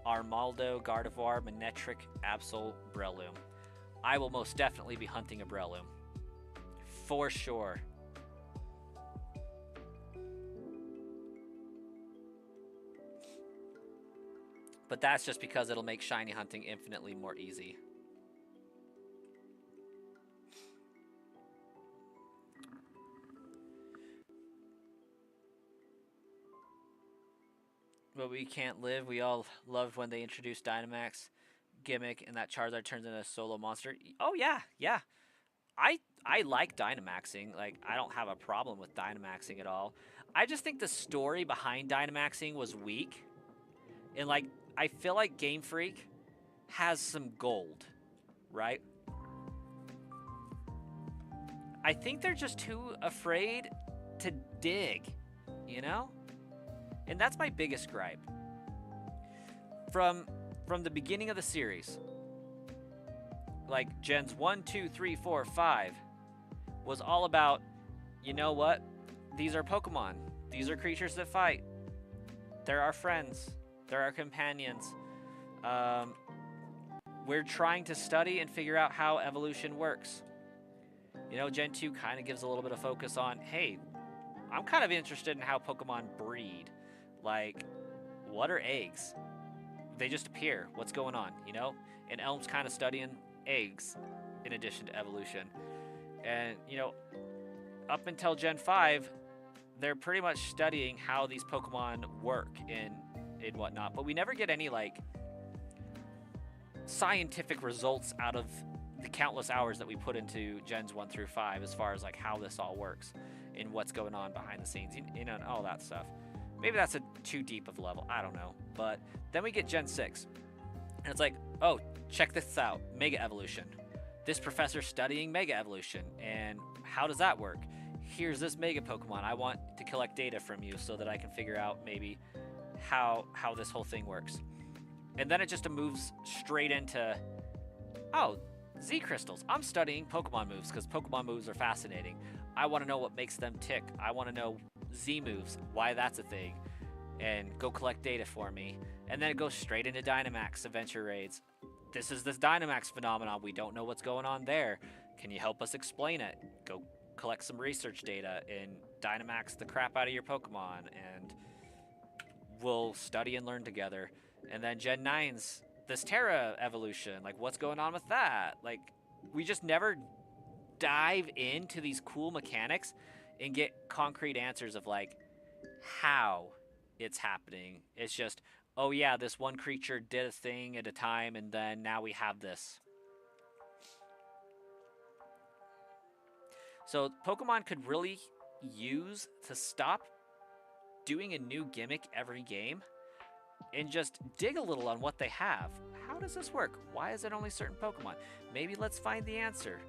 Armaldo, Gardevoir, Manectric, Absol, Breloom. I will most definitely be hunting a Breloom. For sure. But that's just because it'll make shiny hunting infinitely more easy. But we can't live. We all loved when they introduced Dynamax gimmick and that Charizard turns into a solo monster. Oh yeah, yeah. I like Dynamaxing. Like, I don't have a problem with Dynamaxing at all. I just think the story behind Dynamaxing was weak. And like, I feel like Game Freak has some gold, right? I think they're just too afraid to dig, you know? And that's my biggest gripe. From the beginning of the series, like Gens 1, 2, 3, 4, 5, was all about, you know what? These are Pokemon. These are creatures that fight. They're our friends. They're our companions. We're trying to study and figure out how evolution works. You know, Gen 2 kind of gives a little bit of focus on, hey, I'm kind of interested in how Pokemon breed. Like, what are eggs? They just appear. What's going on, you know? And Elm's kind of studying eggs in addition to evolution. And, you know, up until Gen 5, they're pretty much studying how these Pokemon work and whatnot. But we never get any, like, scientific results out of the countless hours that we put into Gens 1 through 5 as far as, like, how this all works and what's going on behind the scenes, you know, and all that stuff. Maybe that's a too deep of a level. I don't know. But then we get Gen 6. And it's like, oh, check this out. Mega Evolution. This professor's studying Mega Evolution. And how does that work? Here's this Mega Pokemon. I want to collect data from you so that I can figure out maybe how this whole thing works. And then it just moves straight into, oh, Z Crystals. I'm studying Pokemon moves because Pokemon moves are fascinating. I want to know what makes them tick. I want to know Z moves, why that's a thing, and go collect data for me. And then it goes straight into Dynamax adventure raids. This is this Dynamax phenomenon. We don't know what's going on there. Can you help us explain it? Go collect some research data and Dynamax the crap out of your Pokemon, and we'll study and learn together. And then Gen 9's this Terra evolution. Like, what's going on with that? Like, we just never dive into these cool mechanics and get concrete answers of, like, how it's happening. It's just, oh yeah, this one creature did a thing at a time, and then now we have this. So Pokemon could really use to stop doing a new gimmick every game and just dig a little on what they have. How does this work? Why is it only certain Pokemon? Maybe let's find the answer.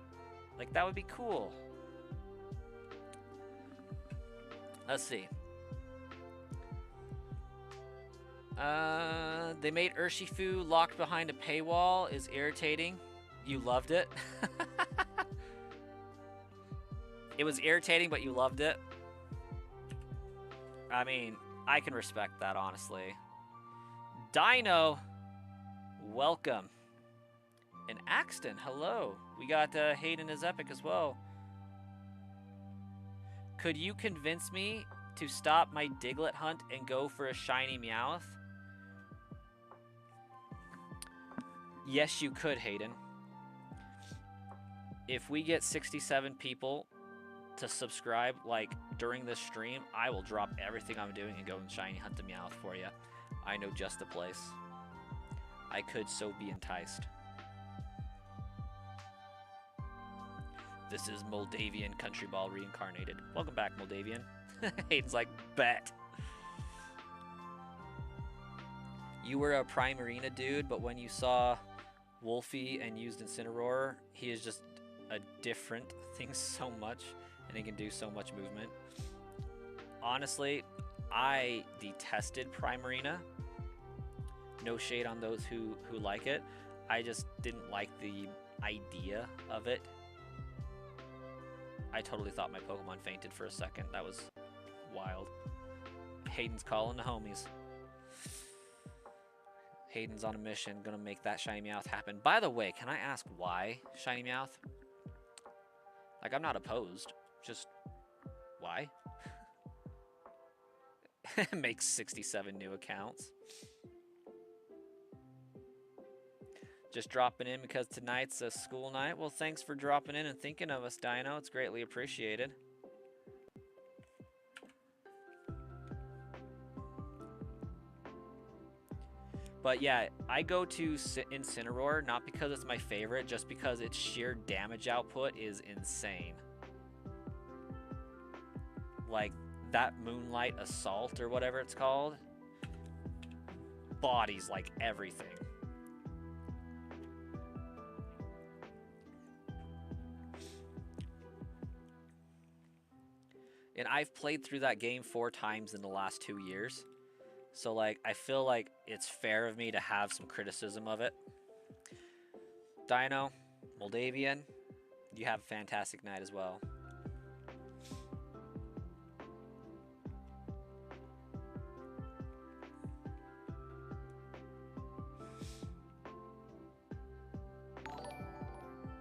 Like, that would be cool. Let's see. They made Urshifu locked behind a paywall is irritating. You loved it. It was irritating, but you loved it. I mean, I can respect that, honestly. Dino, welcome. And Axton, hello. We got Hayden is epic as well. Could you convince me to stop my Diglett hunt and go for a shiny Meowth? Yes, you could, Hayden. If we get 67 people to subscribe, like, during this stream, I will drop everything I'm doing and go and shiny hunt the Meowth for you. I know just the place. I could so be enticed. This is Moldavian Country Ball reincarnated. Welcome back, Moldavian. Hayden's like, bet. You were a Primarina dude, but when you saw Wolfie and used Incineroar, he is just a different thing so much, and he can do so much movement. Honestly, I detested Primarina. No shade on those who like it. I just didn't like the idea of it. I totally thought my Pokemon fainted for a second. That was wild. Hayden's calling the homies. Hayden's on a mission, gonna make that Shiny Meowth happen. By the way, can I ask why Shiny Meowth? Like, I'm not opposed. Just, why? Make 67 new accounts. Just dropping in because tonight's a school night. Well, thanks for dropping in and thinking of us, Dino. It's greatly appreciated. But yeah, I go to Incineroar not because it's my favorite, just because its sheer damage output is insane. Like, that Moonlight Assault or whatever it's called, bodies like everything. And I've played through that game 4 times in the last 2 years. So, like, I feel like it's fair of me to have some criticism of it. Dino, Moldavian, you have a fantastic night as well.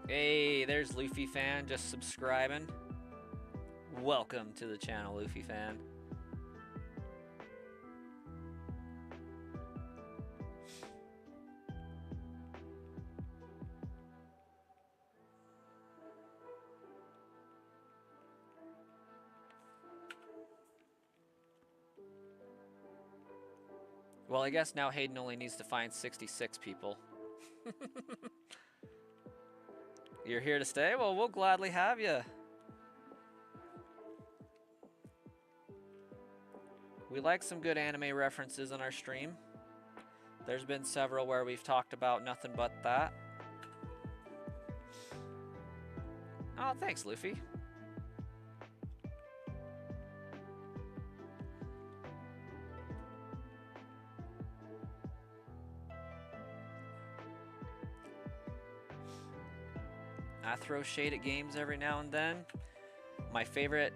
Hey, there's Luffy Fan just subscribing. Welcome to the channel, Luffy Fan. Well, I guess now Hayden only needs to find 66 people. You're here to stay? Well, we'll gladly have you. We like some good anime references on our stream. There's been several where we've talked about nothing but that. Oh, thanks, Luffy. I throw shade at games every now and then. My favorite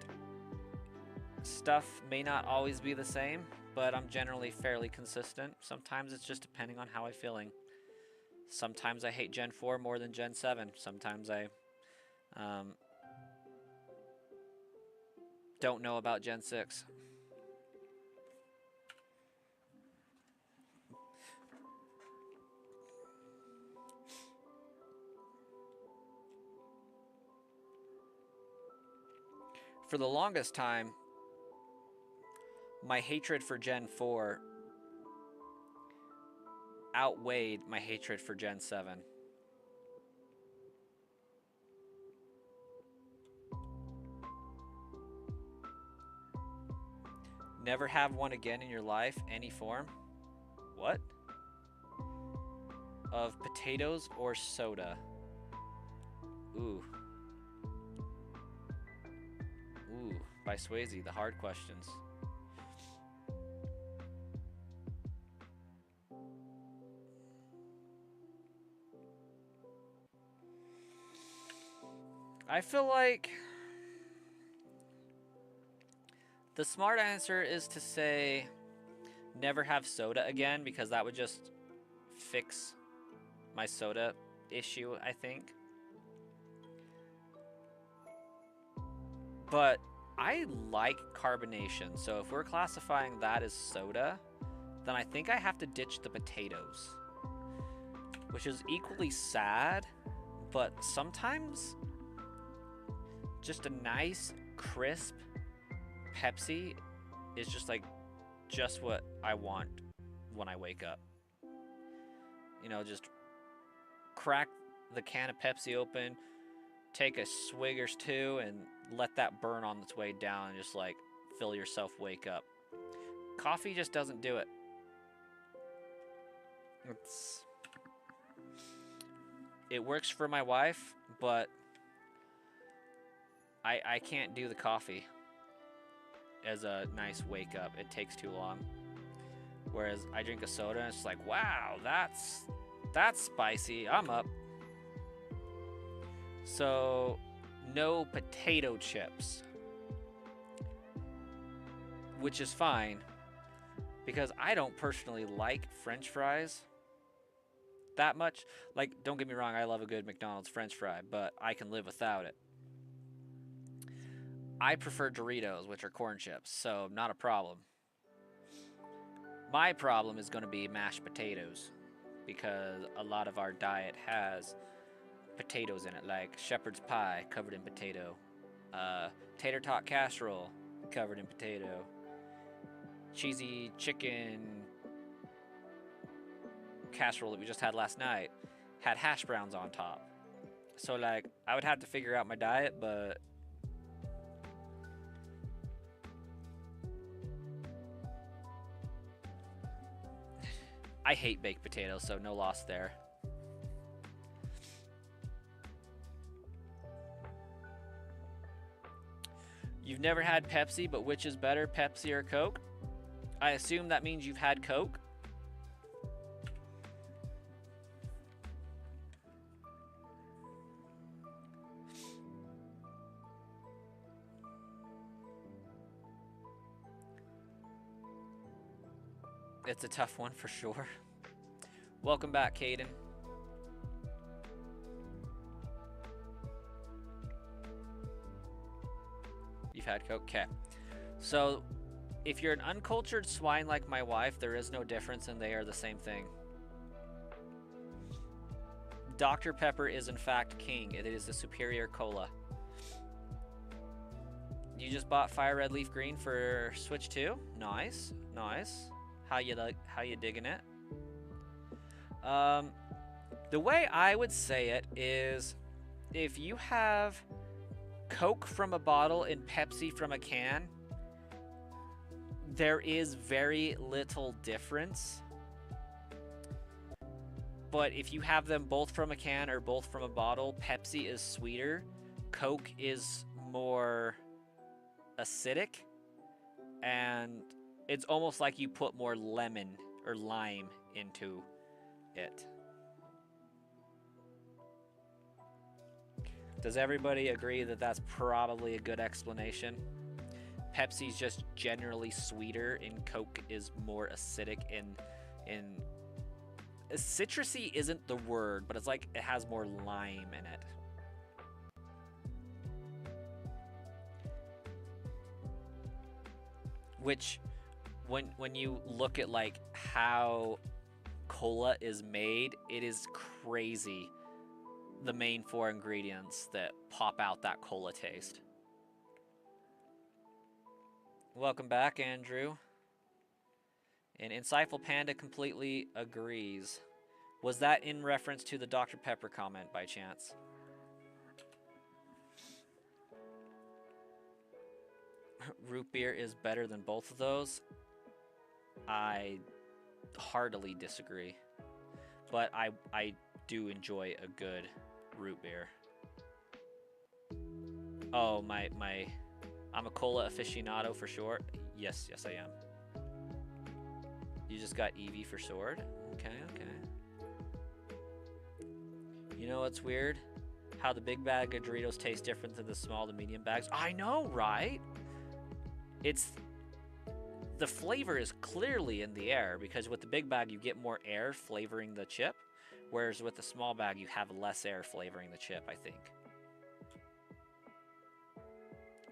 stuff may not always be the same, but I'm generally fairly consistent. Sometimes it's just depending on how I'm feeling. Sometimes I hate Gen 4 more than Gen 7. Sometimes I don't know about Gen 6. For the longest time, my hatred for Gen 4 outweighed my hatred for Gen 7. Never have one again in your life, any form? What? Of potatoes or soda? Ooh. Ooh, by Swayze, the hard questions. I feel like the smart answer is to say never have soda again, because that would just fix my soda issue, I think. But I like carbonation, so if we're classifying that as soda, then I think I have to ditch the potatoes, which is equally sad, but sometimes just a nice, crisp Pepsi is just like just what I want when I wake up. You know, just crack the can of Pepsi open, take a swig or two and let that burn on its way down and just like feel yourself wake up. Coffee just doesn't do it. It works for my wife, but I can't do the coffee as a nice wake up. It takes too long. Whereas I drink a soda and it's like, wow, that's spicy. I'm up. So, no potato chips. Which is fine, because I don't personally like French fries that much. Like, don't get me wrong, I love a good McDonald's French fry, but I can live without it. I prefer Doritos, which are corn chips, so not a problem. My problem is going to be mashed potatoes, because a lot of our diet has potatoes in it, like shepherd's pie covered in potato, tater tot casserole covered in potato, cheesy chicken casserole that we just had last night had hash browns on top. So like I would have to figure out my diet, but I hate baked potatoes, so no loss there. You've never had Pepsi, but which is better, Pepsi or Coke? I assume that means you've had Coke. It's a tough one for sure. Welcome back, Caden. You've had Coke? Okay. So, if you're an uncultured swine like my wife, there is no difference and they are the same thing. Dr. Pepper is in fact king. It is the superior cola. You just bought Fire Red Leaf Green for Switch 2? Nice, nice. How you digging it? The way I would say it is, if you have Coke from a bottle and Pepsi from a can, there is very little difference. But if you have them both from a can or both from a bottle, Pepsi is sweeter, Coke is more acidic, and it's almost like you put more lemon or lime into it. Does everybody agree that that's probably a good explanation? Pepsi's just generally sweeter and Coke is more acidic in citrusy isn't the word, but it's like it has more lime in it. Which when you look at like how cola is made, it is crazy, the main four ingredients that pop out that cola taste. Welcome back, Andrew. And Insightful Panda completely agrees. Was that in reference to the Dr. Pepper comment by chance? Root beer is better than both of those? I heartily disagree. But I do enjoy a good root beer. Oh, I'm a cola aficionado for sure. Yes, I am. You just got Eevee for Sword? Okay. You know what's weird? How the big bag of Doritos tastes different than the small to medium bags. I know, right? The flavor is clearly in the air, because with the big bag you get more air flavoring the chip, whereas with the small bag you have less air flavoring the chip, I think.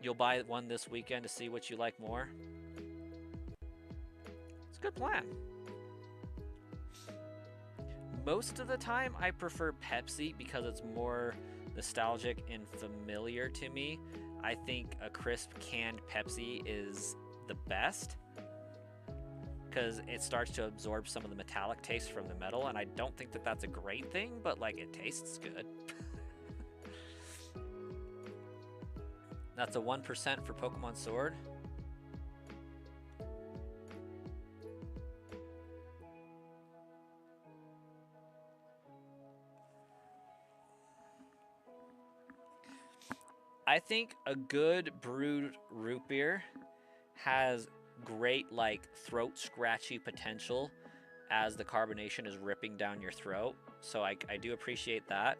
You'll buy one this weekend to see what you like more? It's a good plan. Most of the time, I prefer Pepsi because it's more nostalgic and familiar to me. I think a crisp canned Pepsi is the best because it starts to absorb some of the metallic taste from the metal, and I don't think that that's a great thing, but like it tastes good. That's a 1% for Pokemon Sword. I think a good brewed root beer has great like throat scratchy potential as the carbonation is ripping down your throat. So I do appreciate that,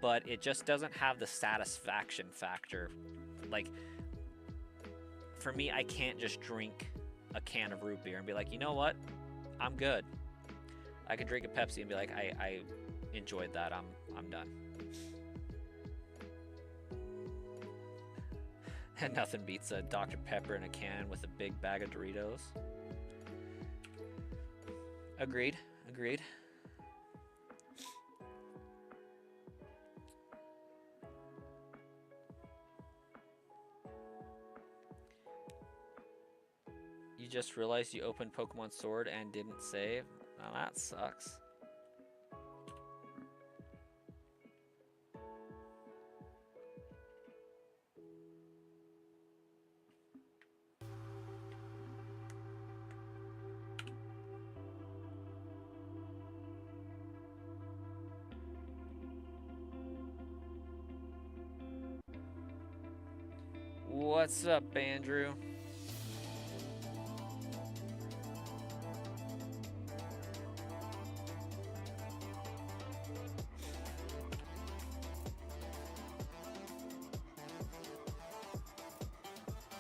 but it just doesn't have the satisfaction factor. Like for me, I can't just drink a can of root beer and be like, you know what, I'm good. I could drink a Pepsi and be like, I enjoyed that. I'm done. And nothing beats a Dr. Pepper in a can with a big bag of Doritos. Agreed. You just realized you opened Pokemon Sword and didn't save? Now that sucks. What's up, Andrew?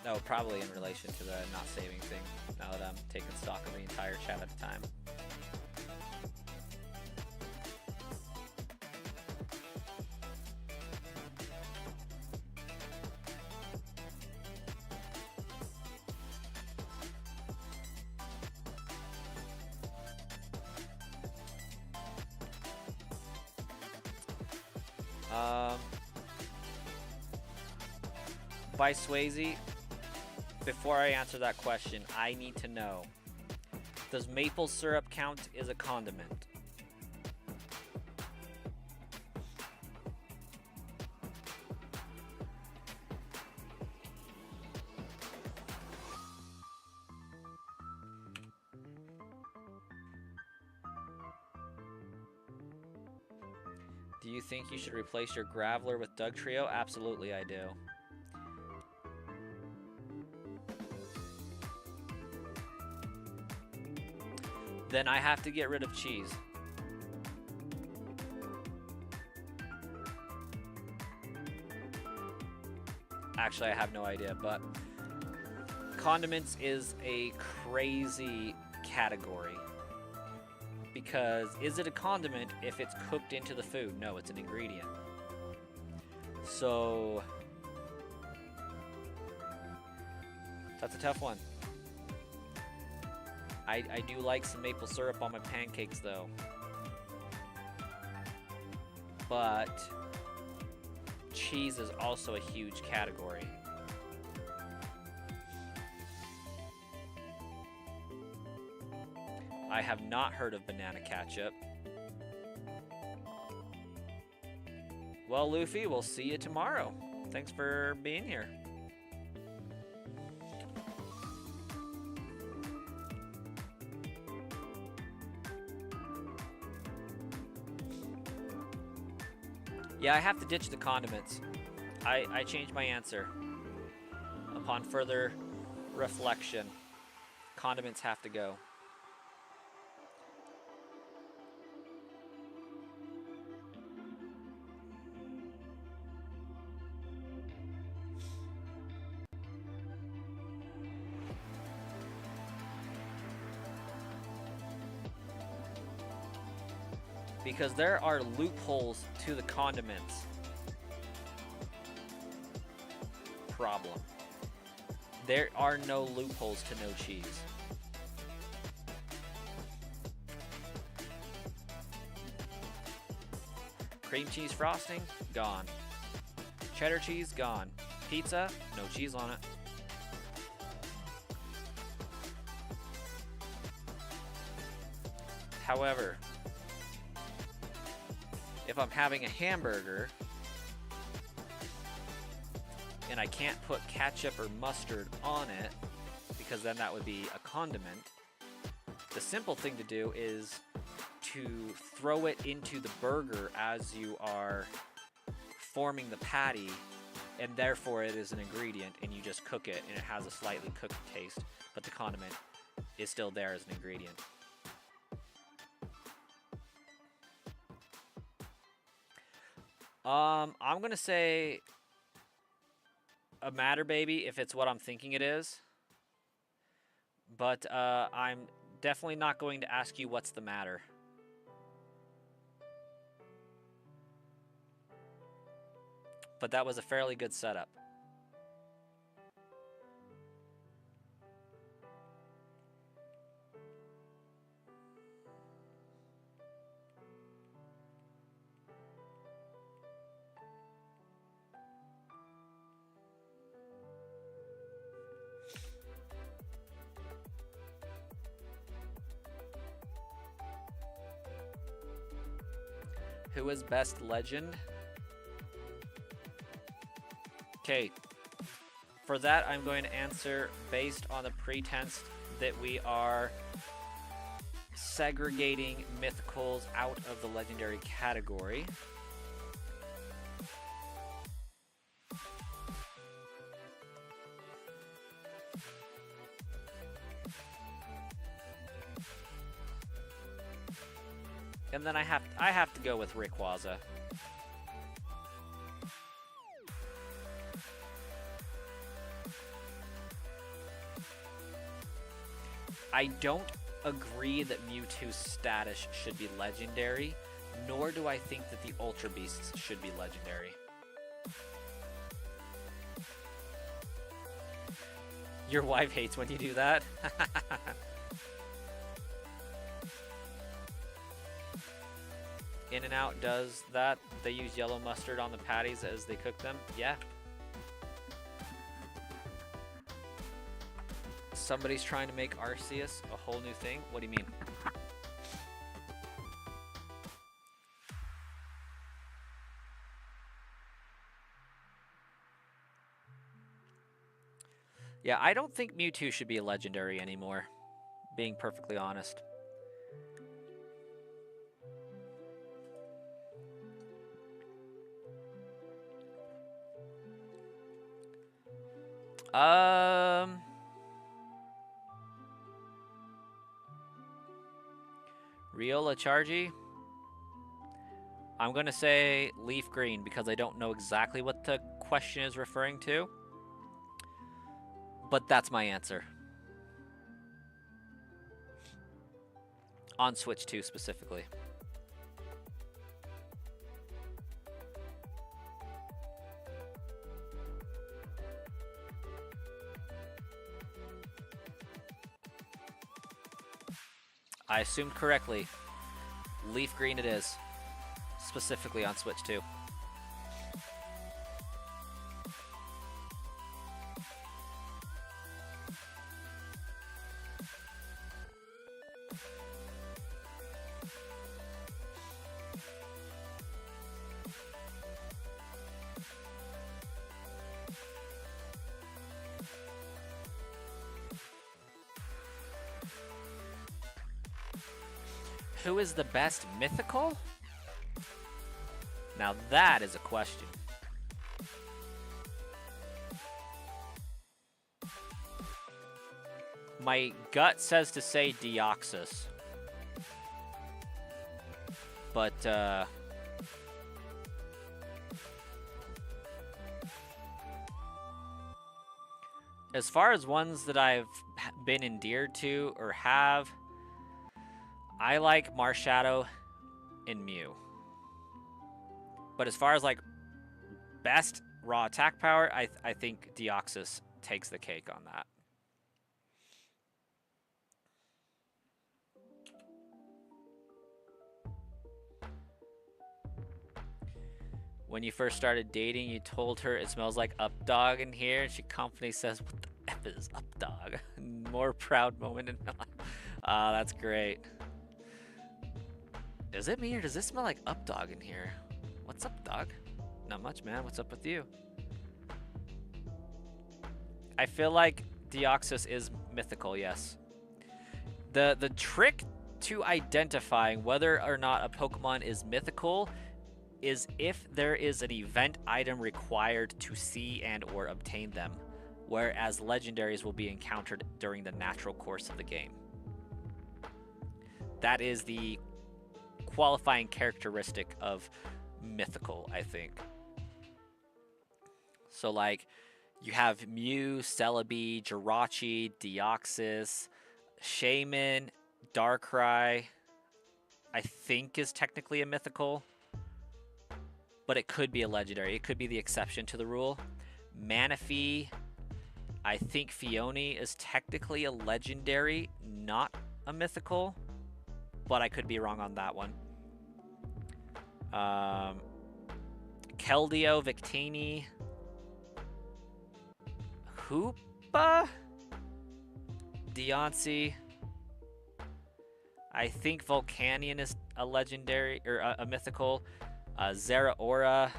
No, probably in relation to the not saving thing, now that I'm taking stock of the entire chat at a time. By Swayze, before I answer that question, I need to know, does maple syrup count as a condiment? Do you think you should replace your Graveler with Doug Trio? Absolutely, I do. Then I have to get rid of cheese. Actually, I have no idea, but condiments is a crazy category. Because is it a condiment if it's cooked into the food? No, it's an ingredient. So that's a tough one. I do like some maple syrup on my pancakes though. But cheese is also a huge category. I have not heard of banana ketchup. Well, Luffy, we'll see you tomorrow. Thanks for being here. Yeah, I have to ditch the condiments. I changed my answer. Upon further reflection, condiments have to go. Because there are loopholes to the condiments problem. There are no loopholes to no cheese. Cream cheese frosting, gone. Cheddar cheese, gone. Pizza, no cheese on it. However, if I'm having a hamburger and I can't put ketchup or mustard on it because then that would be a condiment, the simple thing to do is to throw it into the burger as you are forming the patty, and therefore it is an ingredient, and you just cook it and it has a slightly cooked taste, but the condiment is still there as an ingredient. I'm gonna say a matter baby if it's what I'm thinking it is, but I'm definitely not going to ask you what's the matter. But that was a fairly good setup. Who is best legend? Okay, for that I'm going to answer based on the pretense that we are segregating mythicals out of the legendary category. And then I have to go with Rayquaza. I don't agree that Mewtwo's status should be legendary, nor do I think that the Ultra Beasts should be legendary. Your wife hates when you do that. In-N-Out does that. They use yellow mustard on the patties as they cook them. Yeah. Somebody's trying to make Arceus a whole new thing? What do you mean? Yeah, I don't think Mewtwo should be a legendary anymore, being perfectly honest. Real Lachargy? I'm gonna say leaf green because I don't know exactly what the question is referring to. But that's my answer. On Switch 2 specifically. I assumed correctly. Leaf green it is. Specifically on Switch 2. Who is the best mythical? Now that is a question. My gut says to say Deoxys. But, as far as ones that I've been endeared to or have, I like Marshadow and Mew. But as far as like best raw attack power, I think Deoxys takes the cake on that. When you first started dating, you told her it smells like Updog in here, and she confidently says, "What the F is Updog?" More proud moment in my life. That's great. Is it me or does this smell like Updog in here? What's up, dog? Not much, man. What's up with you? I feel like Deoxys is mythical, yes. The trick to identifying whether or not a Pokemon is mythical is if there is an event item required to see and or obtain them, whereas legendaries will be encountered during the natural course of the game. That is the qualifying characteristic of mythical, I think. So like you have Mew, Celebi, Jirachi, Deoxys, Shaman, Darkrai, I think is technically a mythical, but it could be a legendary. It could be the exception to the rule. Manaphy, I think Fione is technically a legendary, not a mythical, but I could be wrong on that one. Keldeo, Victini, Hoopa, Deoxys. I think Volcanion is a legendary or a mythical. Zeraora.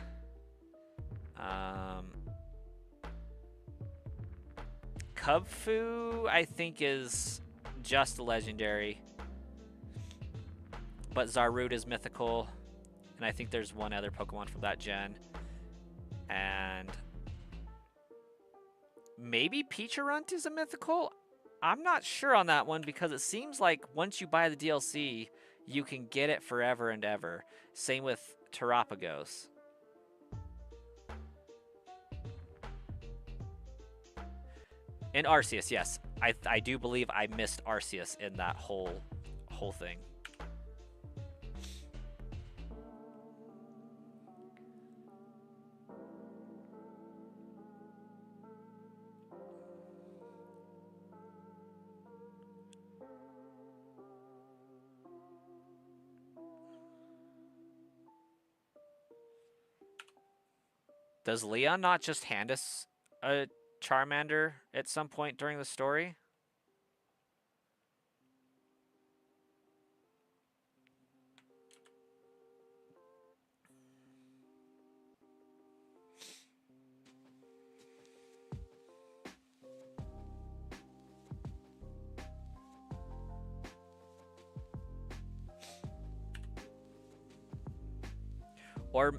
Kubfu, I think, is just a legendary. But Zarude is mythical. And I think there's one other Pokemon from that gen. And maybe Peacharunt is a mythical? I'm not sure on that one because it seems like once you buy the DLC, you can get it forever and ever. Same with Terapagos. And Arceus, yes. I do believe I missed Arceus in that whole thing. Does Leon not just hand us a Charmander at some point during the story?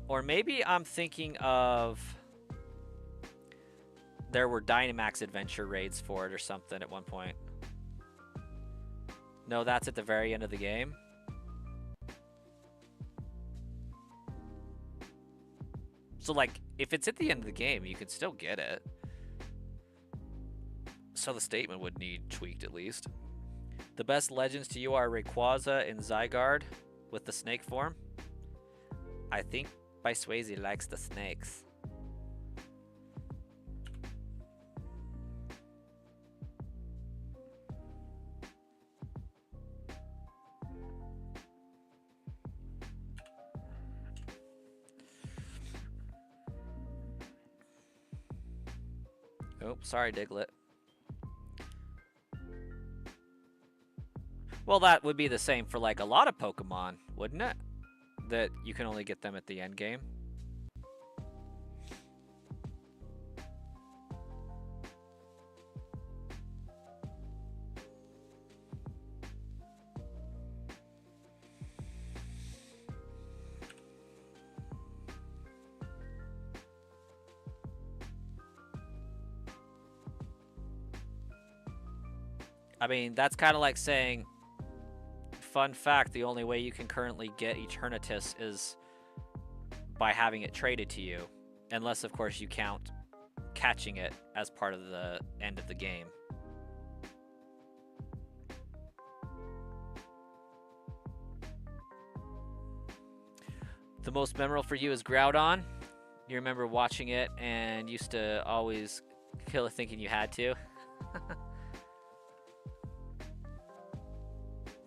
Or maybe I'm thinking of there were Dynamax adventure raids for it or something at one point. No, that's at the very end of the game. So like if it's at the end of the game, you could still get it. So the statement would need tweaked at least. The best legends to you are Rayquaza and Zygarde with the snake form. I think by Swayze likes the snakes. Oh, sorry, Diglett. Well, that would be the same for like a lot of Pokemon, wouldn't it? That you can only get them at the end game. I mean, that's kind of like saying, fun fact, the only way you can currently get Eternatus is by having it traded to you. Unless, of course, you count catching it as part of the end of the game. The most memorable for you is Groudon. You remember watching it and used to always kill it thinking you had to.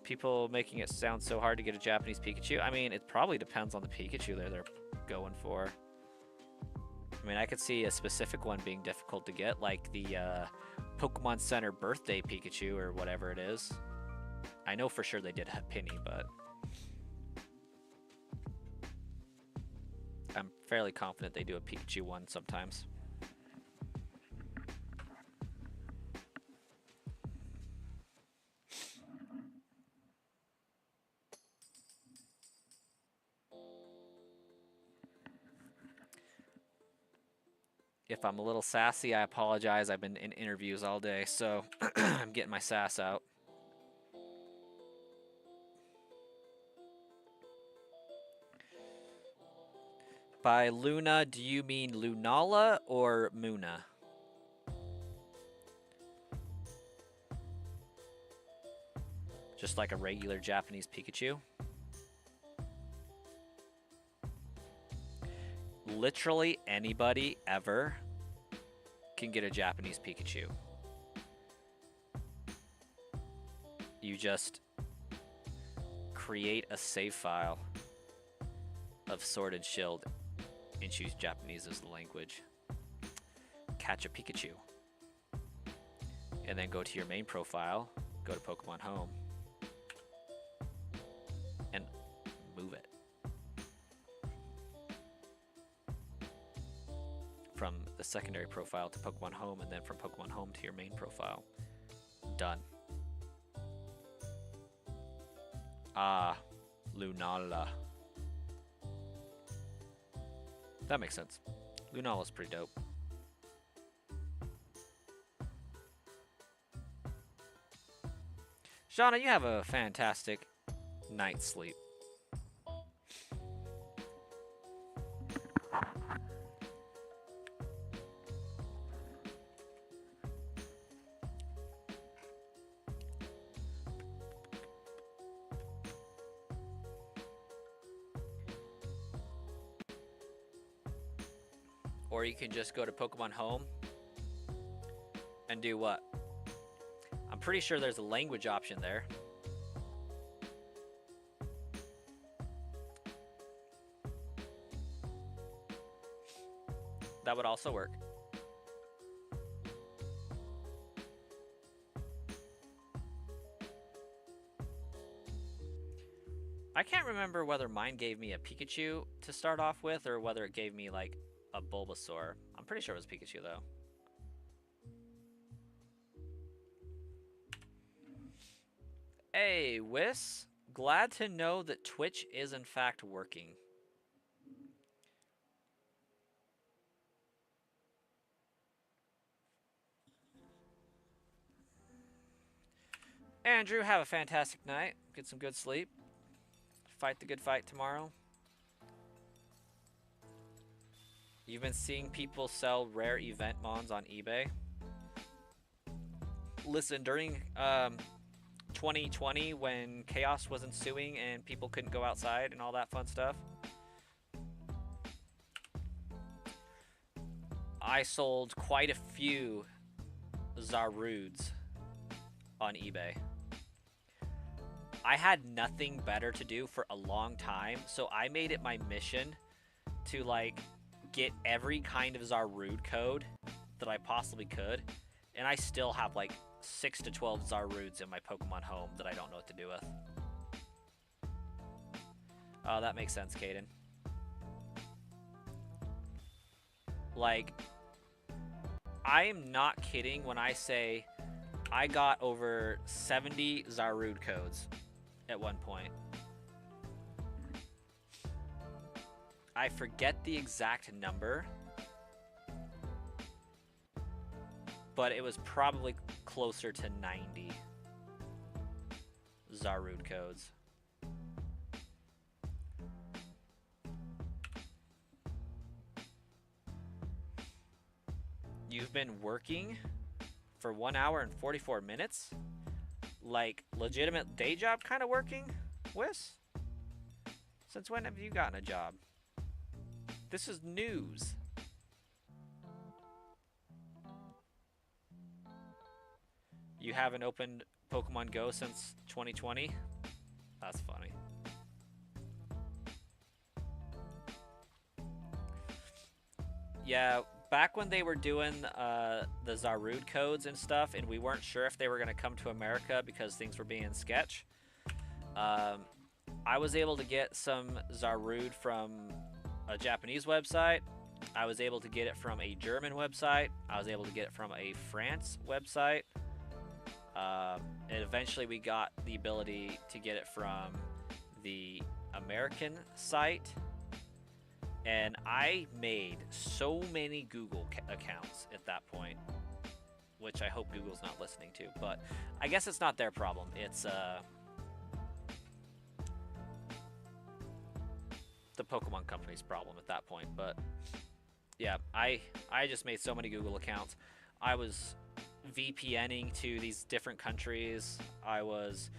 People making it sound so hard to get a Japanese Pikachu. I mean, it probably depends on the Pikachu they're going for. I mean, I could see a specific one being difficult to get, like the Pokemon Center birthday Pikachu or whatever it is. I know for sure they did have Penny, but I'm fairly confident they do a Pikachu one sometimes. If I'm a little sassy, I apologize. I've been in interviews all day, so I'm getting my sass out. By Luna, do you mean Lunala or Muna? Just like a regular Japanese Pikachu? Literally anybody ever can get a Japanese Pikachu. You just create a save file of Sword and Shield and choose Japanese as the language. Catch a Pikachu. And then go to your main profile, go to Pokemon Home, and move it. From the secondary profile to Pokemon Home, and then from Pokemon Home to your main profile. Done. Ah, Lunala. That makes sense. Lunala's pretty dope. Shauna, you have a fantastic night's sleep. Or you can just go to Pokemon Home and do what? I'm pretty sure there's a language option there. That would also work. I can't remember whether mine gave me a Pikachu to start off with or whether it gave me like a Bulbasaur. I'm pretty sure it was Pikachu though. Hey, Whis. Glad to know that Twitch is in fact working. Andrew, have a fantastic night. Get some good sleep. Fight the good fight tomorrow. You've been seeing people sell rare event mons on eBay. Listen, during 2020 when chaos was ensuing and people couldn't go outside and all that fun stuff, I sold quite a few Zarudes on eBay. I had nothing better to do for a long time, so I made it my mission to like get every kind of Zarude code that I possibly could, and I still have like 6 to 12 Zarudes in my Pokemon Home that I don't know what to do with. Oh, that makes sense, Caden. Like, I am not kidding when I say I got over 70 Zarude codes at one point. I forget the exact number, but it was probably closer to 90 Zarude codes. You've been working for 1 hour and 44 minutes? Like, legitimate day job kind of working, Whis? Since when have you gotten a job? This is news. You haven't opened Pokemon Go since 2020? That's funny. Yeah, back when they were doing the Zarude codes and stuff, and we weren't sure if they were going to come to America because things were being sketch, I was able to get some Zarude from a Japanese website. I was able to get it from a German website. I was able to get it from a France website. And eventually we got the ability to get it from the American site. And I made so many Google accounts at that point, which I hope Google's not listening to, but I guess it's not their problem. It's the Pokemon company's problem at that point. But yeah, I just made so many Google accounts. I was VPNing to these different countries. I was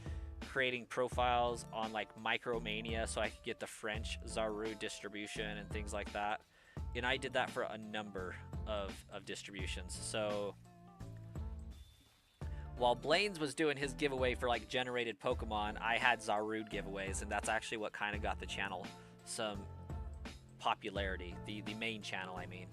creating profiles on like Micromania so I could get the French Zaru distribution and things like that. And I did that for a number of distributions. So while Blaine's was doing his giveaway for like generated Pokemon, I had Zarude giveaways, and that's actually what kind of got the channel some popularity. The main channel, I mean.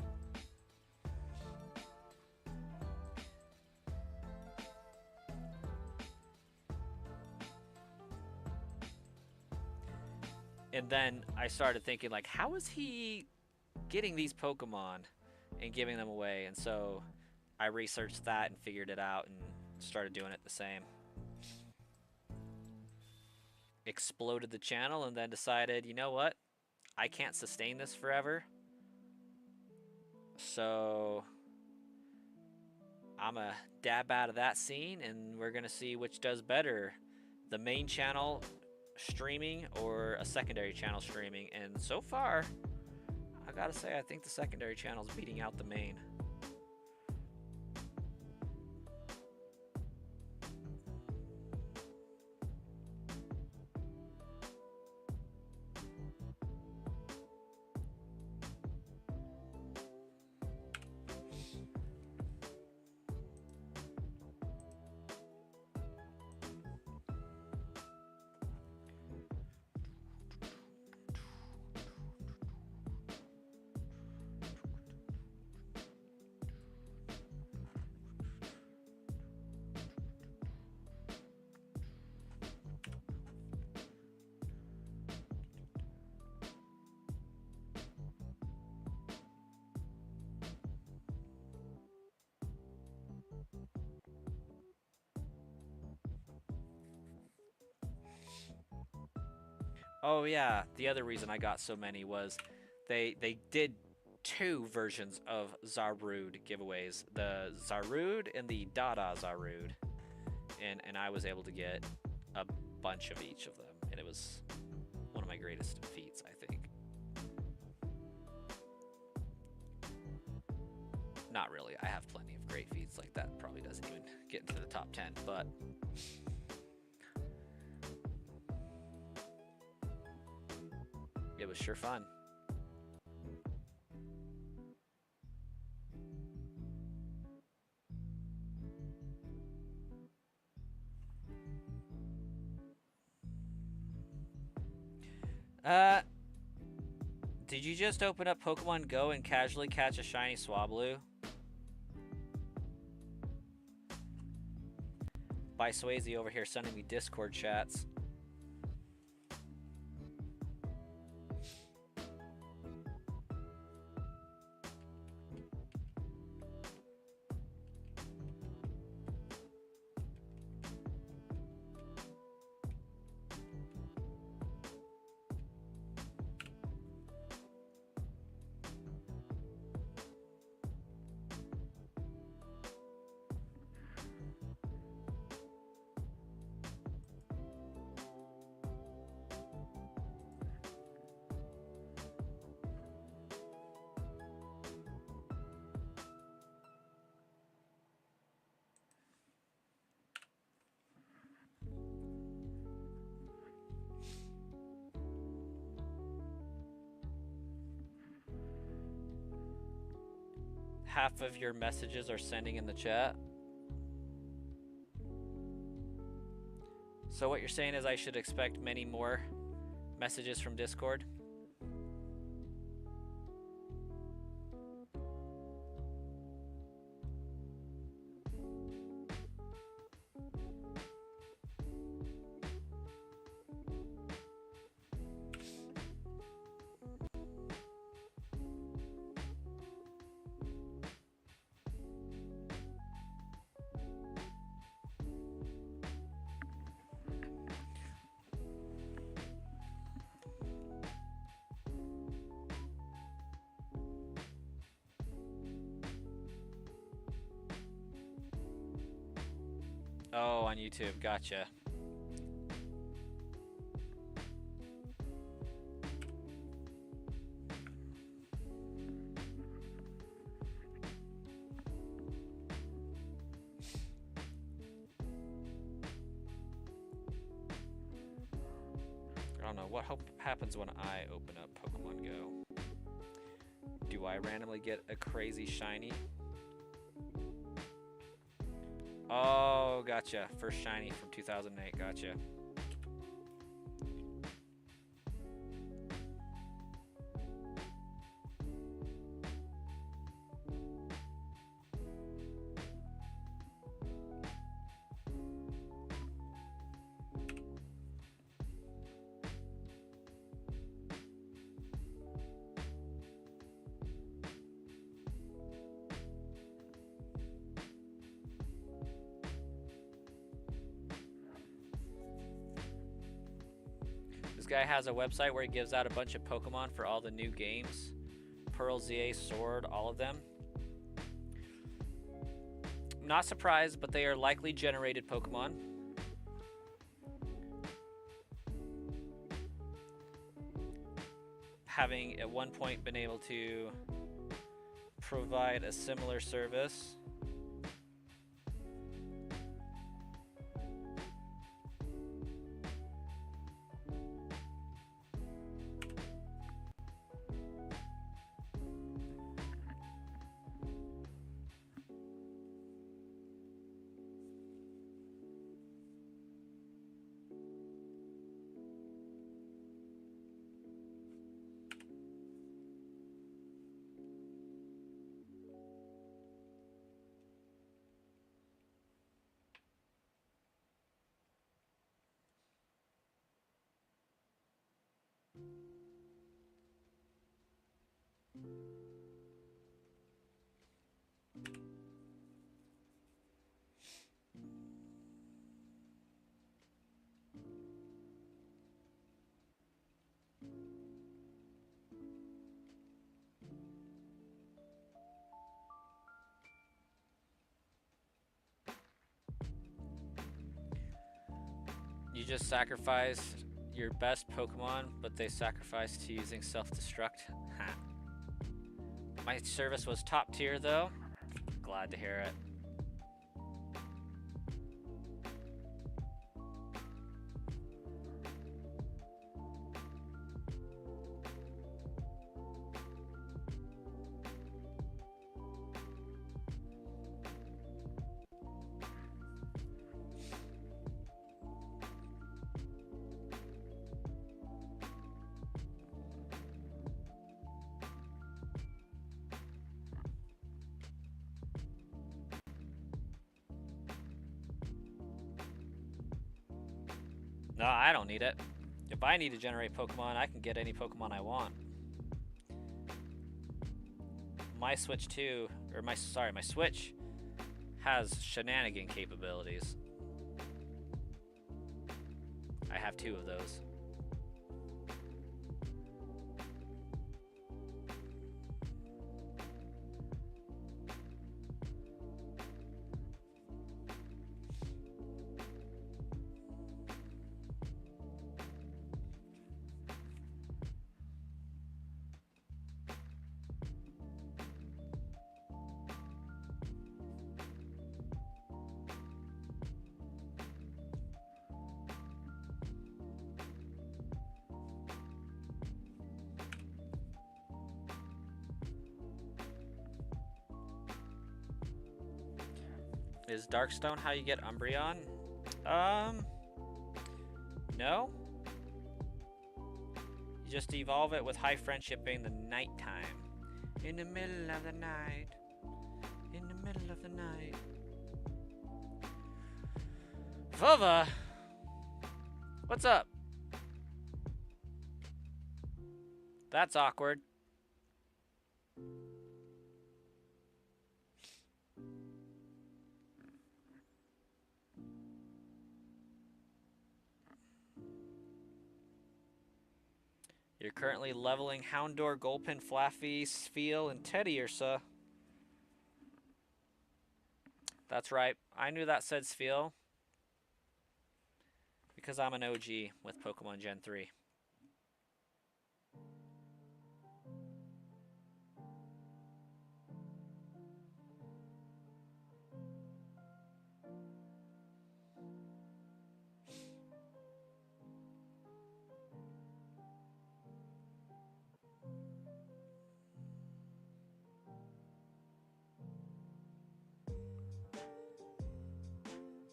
And then I started thinking, like, how is he getting these Pokemon and giving them away? And so I researched that and figured it out and started doing it the same. Exploded the channel and then decided, you know what? I can't sustain this forever. So I'm a dab out of that scene and we're going to see which does better. The main channel streaming or a secondary channel streaming. And so far, I gotta say, I think the secondary channel's beating out the main. Oh yeah, the other reason I got so many was they did two versions of Zarude giveaways, the Zarude and the Dada Zarude, and I was able to get a bunch of each of them, and it was one of my greatest feats, I think. Not really. I have plenty of great feats like that. Probably doesn't even get into the top 10, but it was sure fun. Did you just open up Pokemon Go and casually catch a shiny Swablu? By Swayze over here sending me Discord chats. Half of your messages are sending in the chat. So what you're saying is I should expect many more messages from Discord? on YouTube. Gotcha. I don't know what happens when I open up Pokemon Go. Do I randomly get a crazy shiny? Oh, gotcha. First shiny from 2008. Gotcha. This guy has a website where he gives out a bunch of Pokemon for all the new games. Pearl, ZA, Sword, all of them. I'm not surprised, but they are likely generated Pokemon. Having at one point been able to provide a similar service. You just sacrificed your best Pokemon, but they sacrificed to using self-destruct. My service was top tier though. Glad to hear it. No, I don't need it. If I need to generate Pokemon, I can get any Pokemon I want. My Switch 2, or my Switch has shenanigan capabilities. I have 2 of those. Is Darkstone how you get Umbreon? No. You just evolve it with high friendshiping the nighttime. In the middle of the night. In the middle of the night. Vova! What's up? That's awkward. You're currently leveling Houndour, Gulpin, Flaffy, Spheal, and Teddiursa. That's right. I knew that said Spheal. Because I'm an OG with Pokemon Gen 3.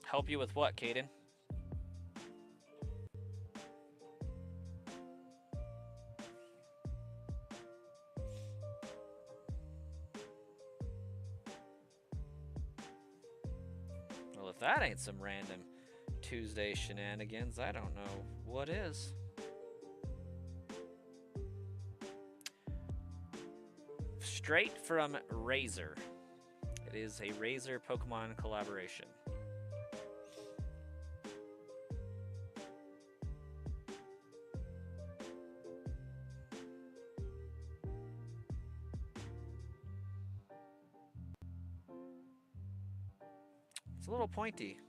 Help you with what, Caden? Well, if that ain't some random Tuesday shenanigans, I don't know what is. Straight from Razor. It is a Razor Pokemon collaboration. It's a little pointy.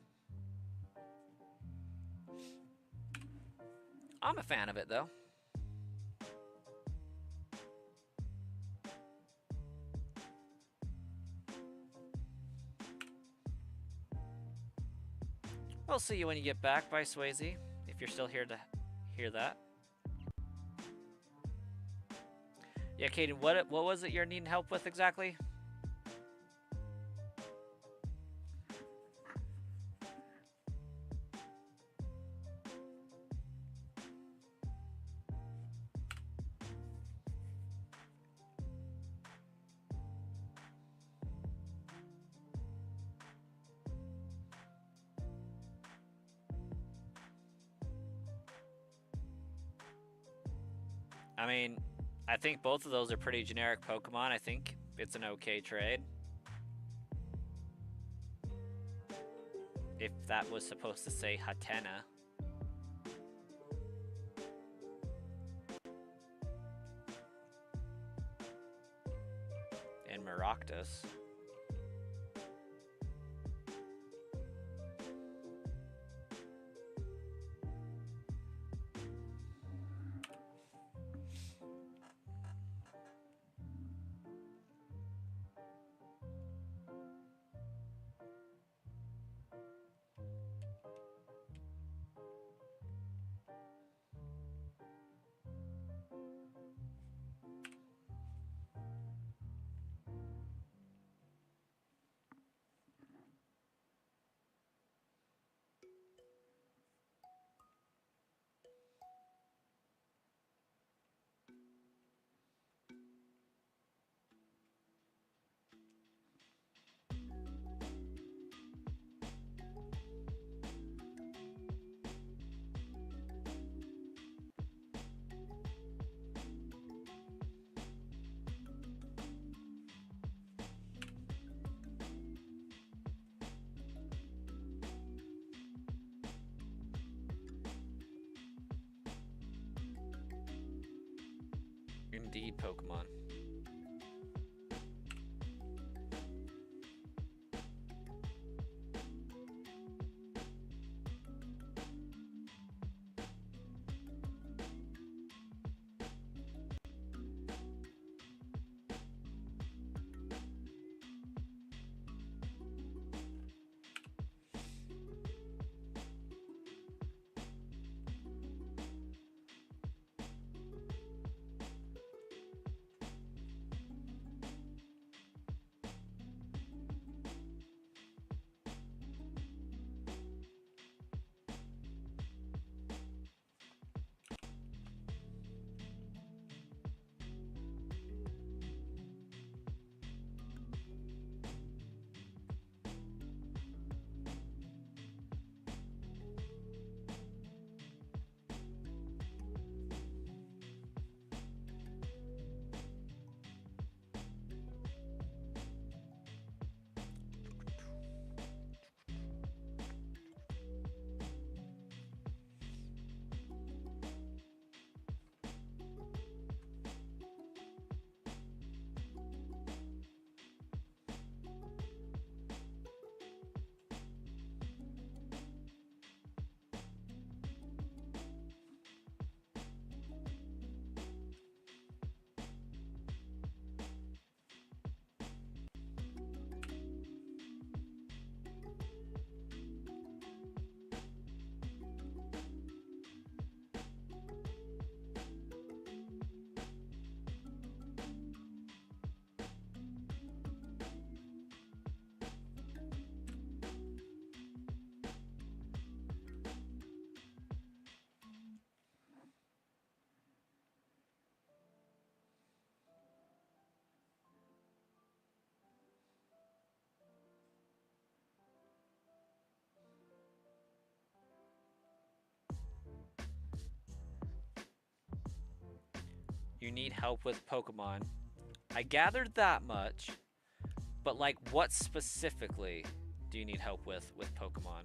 I'm a fan of it, though. We'll see you when you get back by Swayze, if you're still here to hear that. Yeah, Caden, what was it you're needing help with exactly? I mean, I think both of those are pretty generic Pokemon. I think it's an okay trade. If that was supposed to say Hatena. And Maractus. Indeed, Pokemon. You need help with Pokemon. I gathered that much, but like, what specifically do you need help with Pokemon?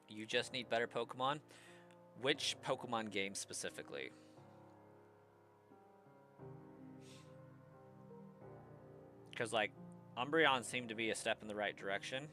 You just need better Pokemon? Which Pokemon game specifically? Because, like, Umbreon seemed to be a step in the right direction.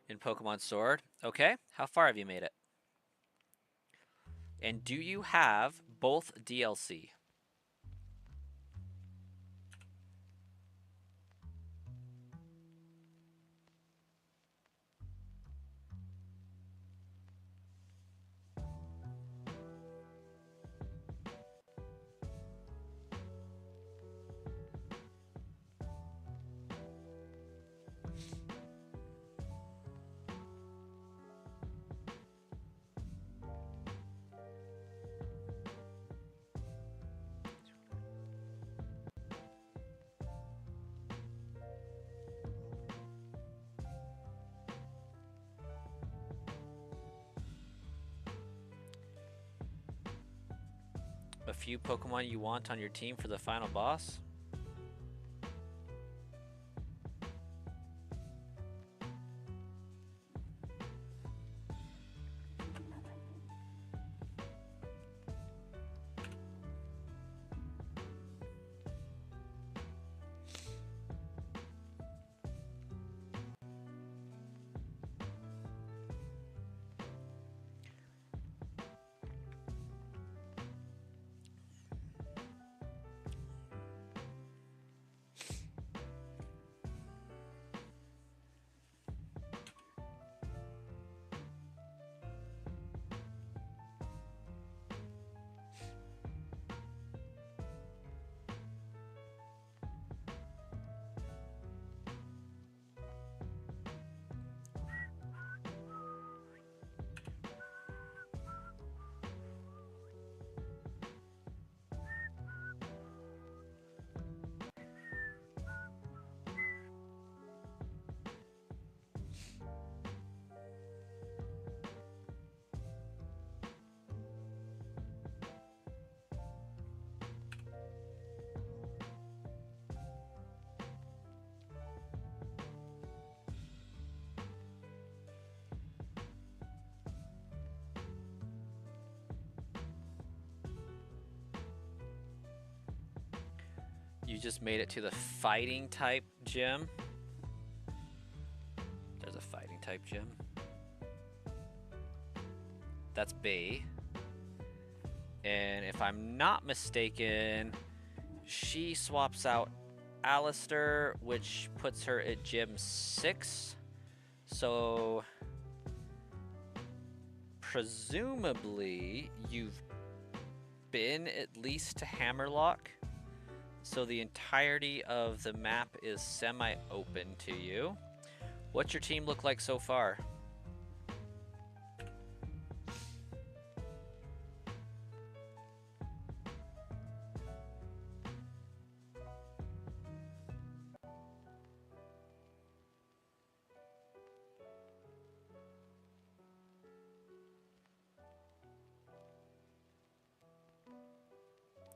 In Pokemon Sword? Okay, how far have you made it? And do you have both DLC? a few Pokemon you want on your team for the final boss? You just made it to the fighting type gym. There's a fighting type gym. That's Bay. And if I'm not mistaken, she swaps out Alistair, which puts her at gym 6. So presumably you've been at least to Hammerlock. So the entirety of the map is semi-open to you. What's your team look like so far?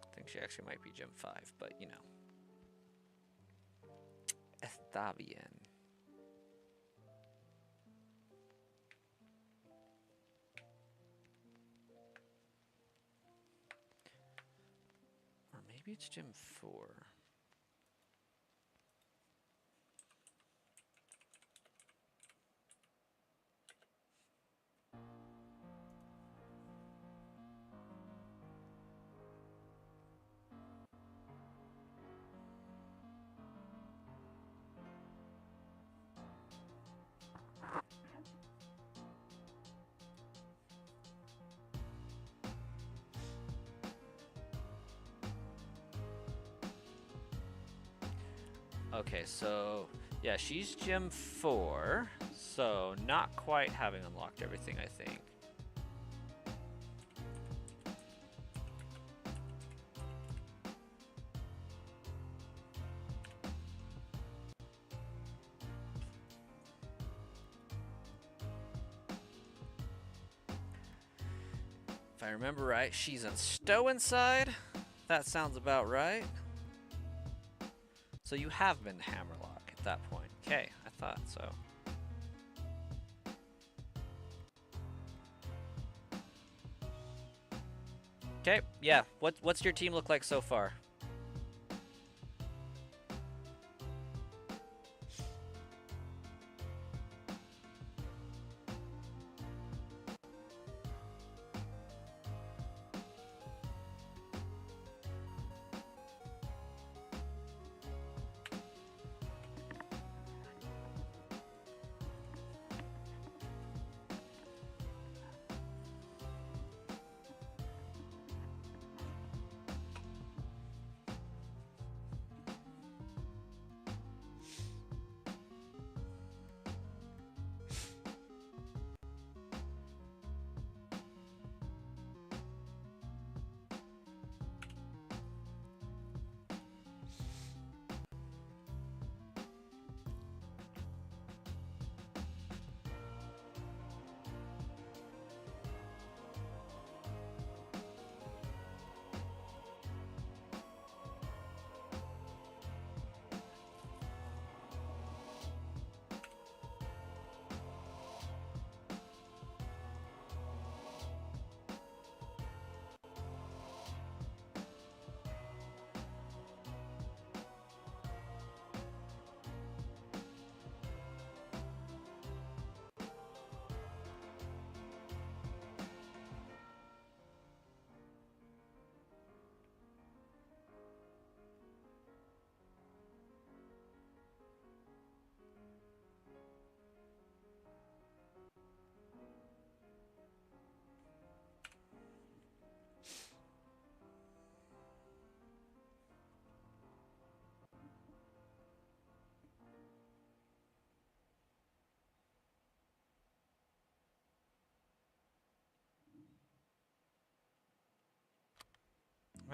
I think she actually might be gym 5, but you know. Está bien. Or maybe it's gym 4. Okay, so yeah, she's gym 4, so not quite having unlocked everything, I think. If I remember right, she's in Stow inside. That sounds about right. So you have been to Hammerlock at that point. Okay, I thought so. Okay, yeah. What's your team look like so far?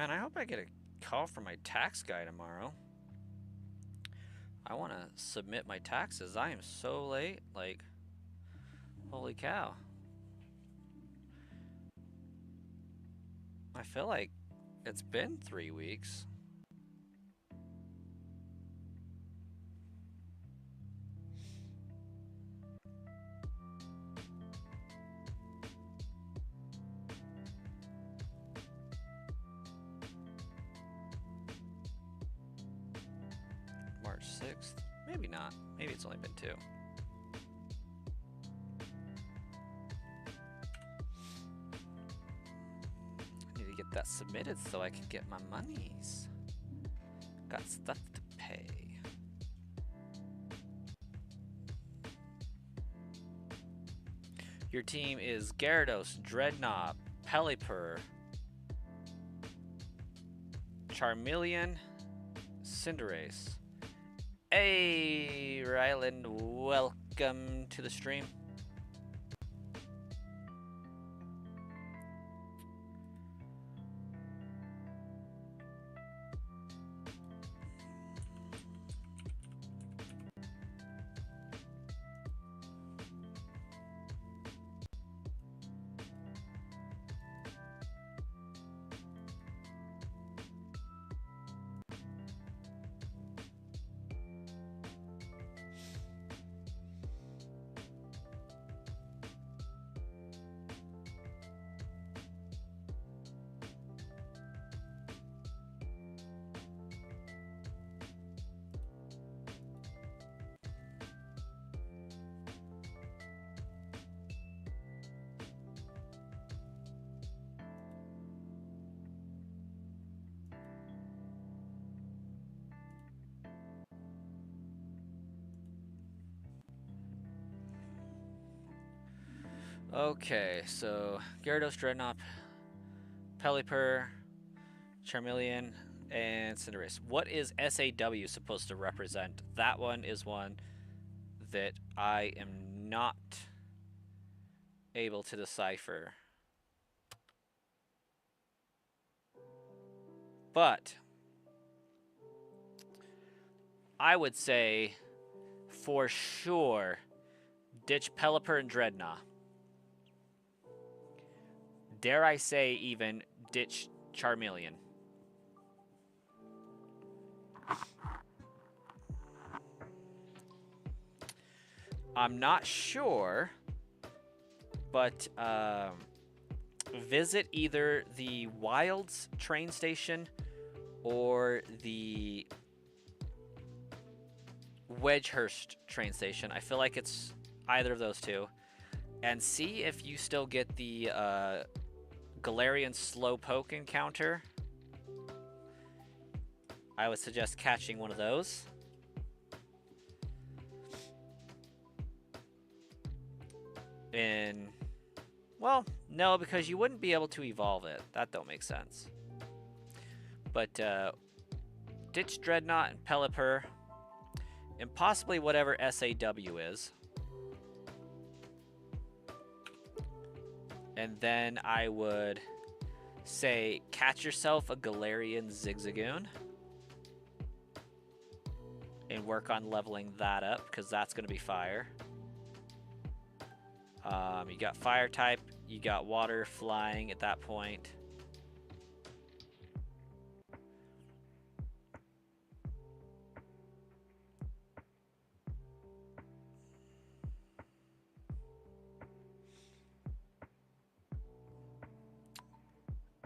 Man, I hope I get a call from my tax guy tomorrow. I want to submit my taxes. I am so late. Like, holy cow. I feel like it's been 3 weeks. March 6th? Maybe not. Maybe it's only been 2. I need to get that submitted so I can get my monies. Got stuff to pay. Your team is Gyarados, Dreadnought, Pelipper, Charmeleon, Cinderace. Hey, Ryland, welcome to the stream. Okay, so Gyarados, Dreadnought, Pelipper, Charmeleon, and Cinderace. What is SAW supposed to represent? That one is one that I am not able to decipher. But I would say for sure ditch Pelipper and Dreadnought. Dare I say even ditch Charmeleon. I'm not sure, but visit either the Wilds train station or the Wedgehurst train station. I feel like it's either of those two. And see if you still get the Galarian Slowpoke encounter. I would suggest catching one of those. Well, no, because you wouldn't be able to evolve it. That don't make sense. But ditch Dreadnought and Pelipper, and possibly whatever SAW is. And then I would say catch yourself a Galarian Zigzagoon and work on leveling that up, because that's going to be fire. You got fire type, you got water, flying at that point.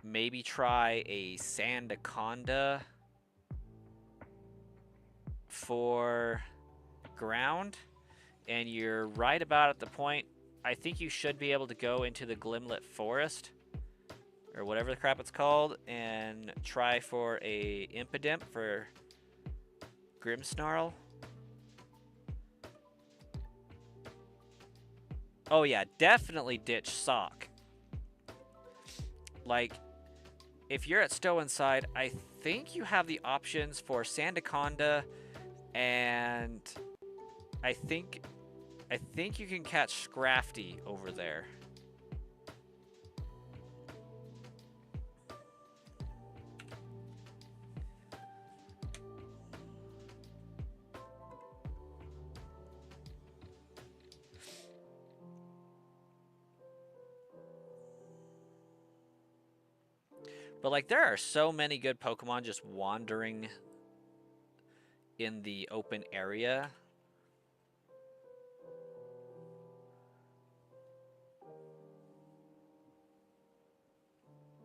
Maybe try a Sandaconda for ground. And you're right about at the point. I think you should be able to go into the Glimlet Forest, or whatever the crap it's called, and try for a Impidimp for Grimmsnarl. Oh yeah, definitely ditch Sock. Like, if you're at Stow Inside, I think you have the options for Sandaconda, and I think you can catch Scrafty over there. But like there are so many good Pokemon just wandering in the open area.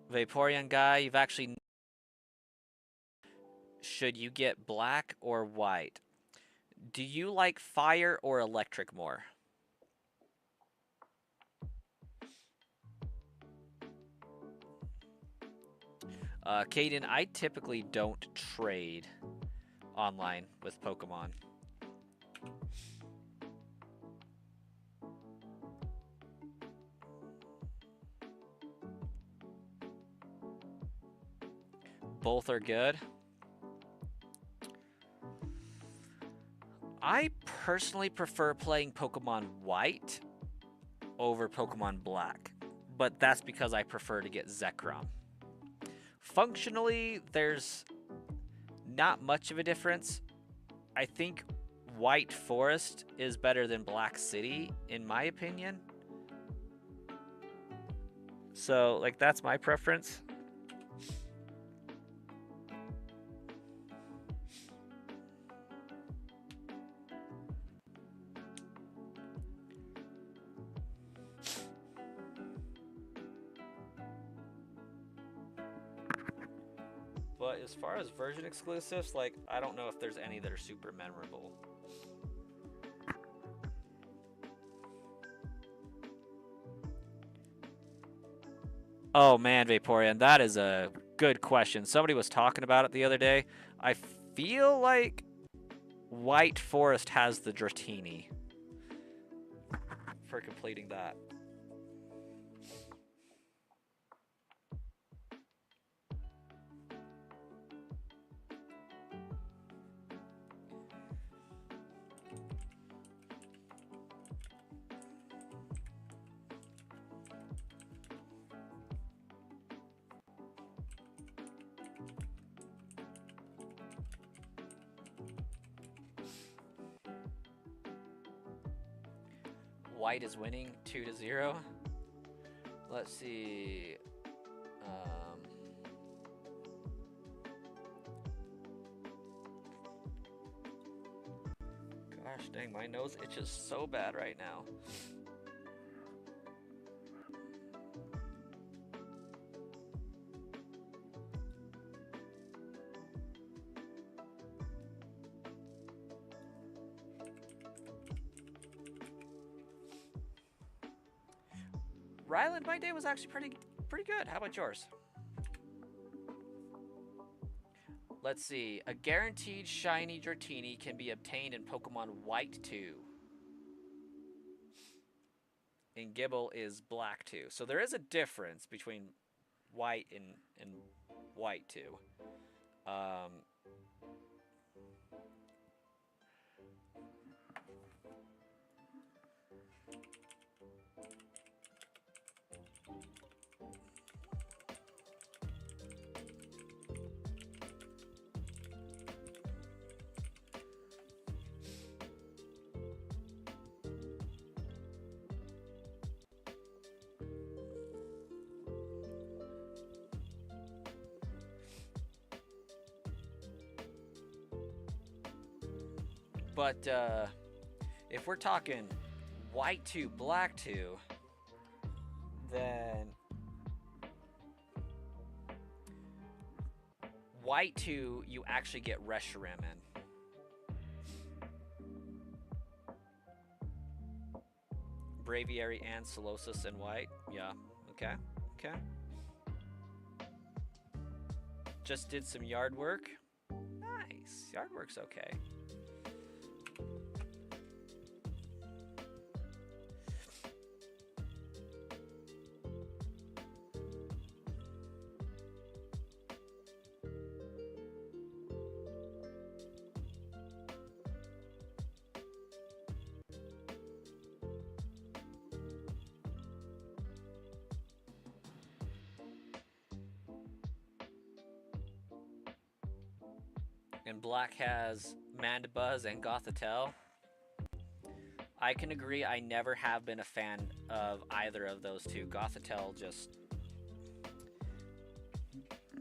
Vaporeon guy, you've actually... Should you get black or white? Do you like fire or electric more? Caden, I typically don't trade online with Pokemon. Both are good. I personally prefer playing Pokemon White over Pokemon Black, but that's because I prefer to get Zekrom. Functionally, there's not much of a difference. I think White Forest is better than Black City, in my opinion. So, like, that's my preference. But as far as version exclusives, like, I don't know if there's any that are super memorable. Oh man, Vaporeon, that is a good question. Somebody was talking about it the other day. I feel like White Forest has the Dratini for completing that. White is winning 2-0. Let's see. Gosh dang, my nose itches so bad right now. Ryland, my day was actually pretty good. How about yours? Let's see. A guaranteed shiny Dratini can be obtained in Pokemon White 2. And Gibble is Black 2. So there is a difference between White and White 2. But if we're talking White 2, Black 2, then White 2, you actually get Reshiram in. Braviary and Solosis in White. Yeah, okay. Just did some yard work. Nice. Yard work's okay. And Black has Mandibuzz and Gothitelle. I can agree, I never have been a fan of either of those two. Gothitelle just...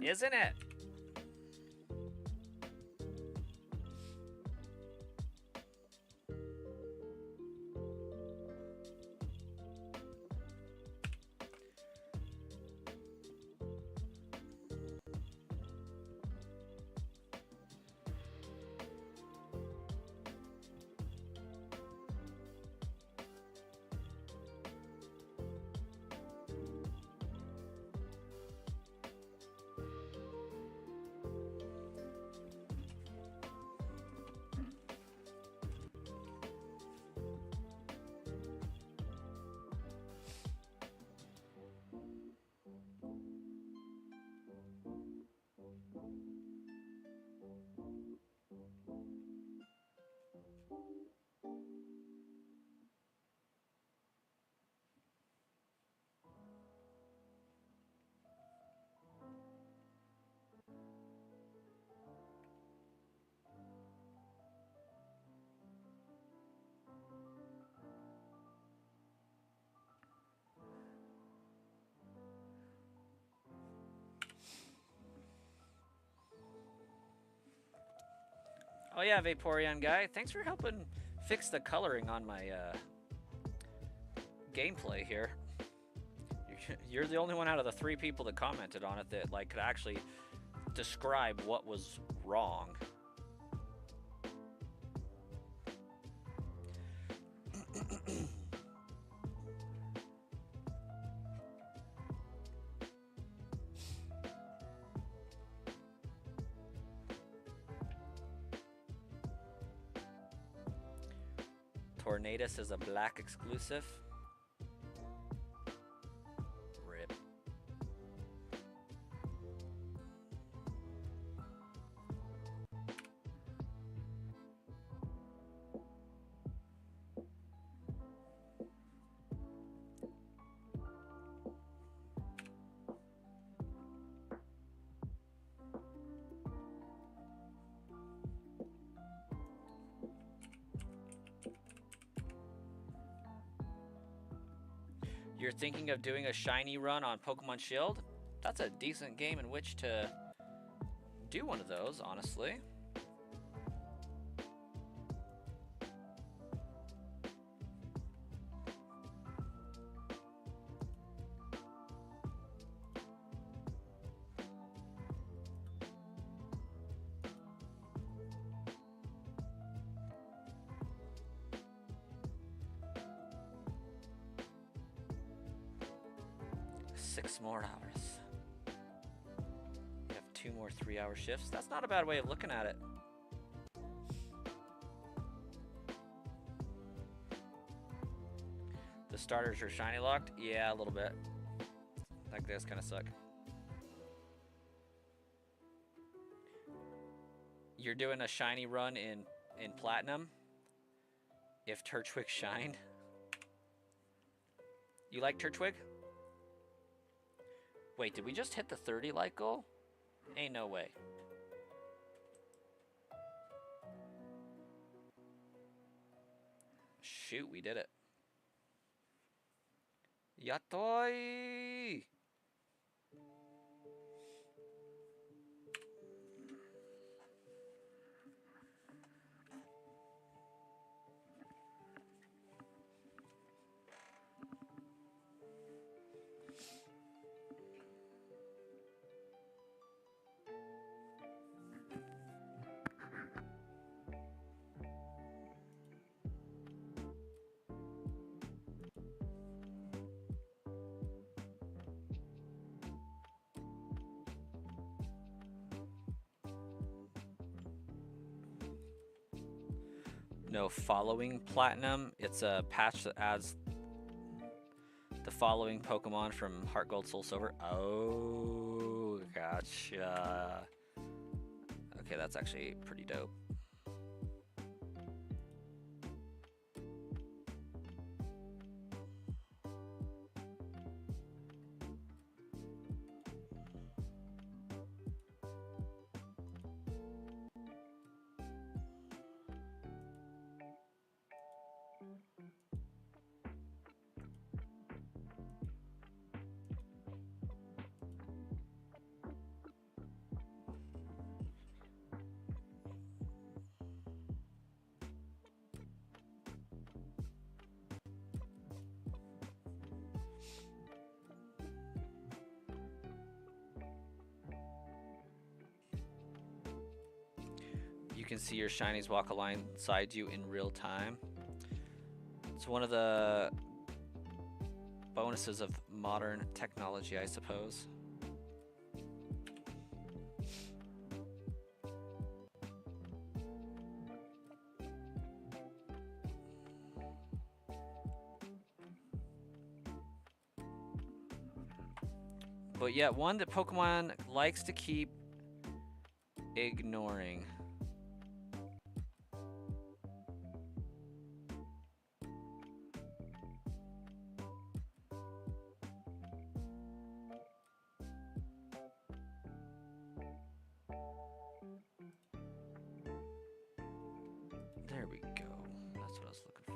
Isn't it? Oh yeah, Vaporeon guy. Thanks for helping fix the coloring on my gameplay here. You're the only one out of the 3 people that commented on it that like could actually describe what was wrong. Tornadus is a black exclusive. Rip. You're thinking of doing a shiny run on Pokemon Shield? That's a decent game in which to do one of those, honestly. Six more hours. You have 2 more 3-hour shifts. That's not a bad way of looking at it. The starters are shiny locked? Yeah, a little bit. Like this kind of suck. You're doing a shiny run in Platinum? If Turtwig shined? You like Turtwig? Wait, did we just hit the 30 like goal? Ain't no way. Shoot, we did it. Yatoi! No, following Platinum, it's a patch that adds the following Pokemon from Heart Gold, Soul Silver. Oh, gotcha. Okay, that's actually pretty dope. can see your shinies walk alongside you in real time. It's one of the bonuses of modern technology, I suppose. But yet one that Pokemon likes to keep ignoring. There we go. That's what I was looking for.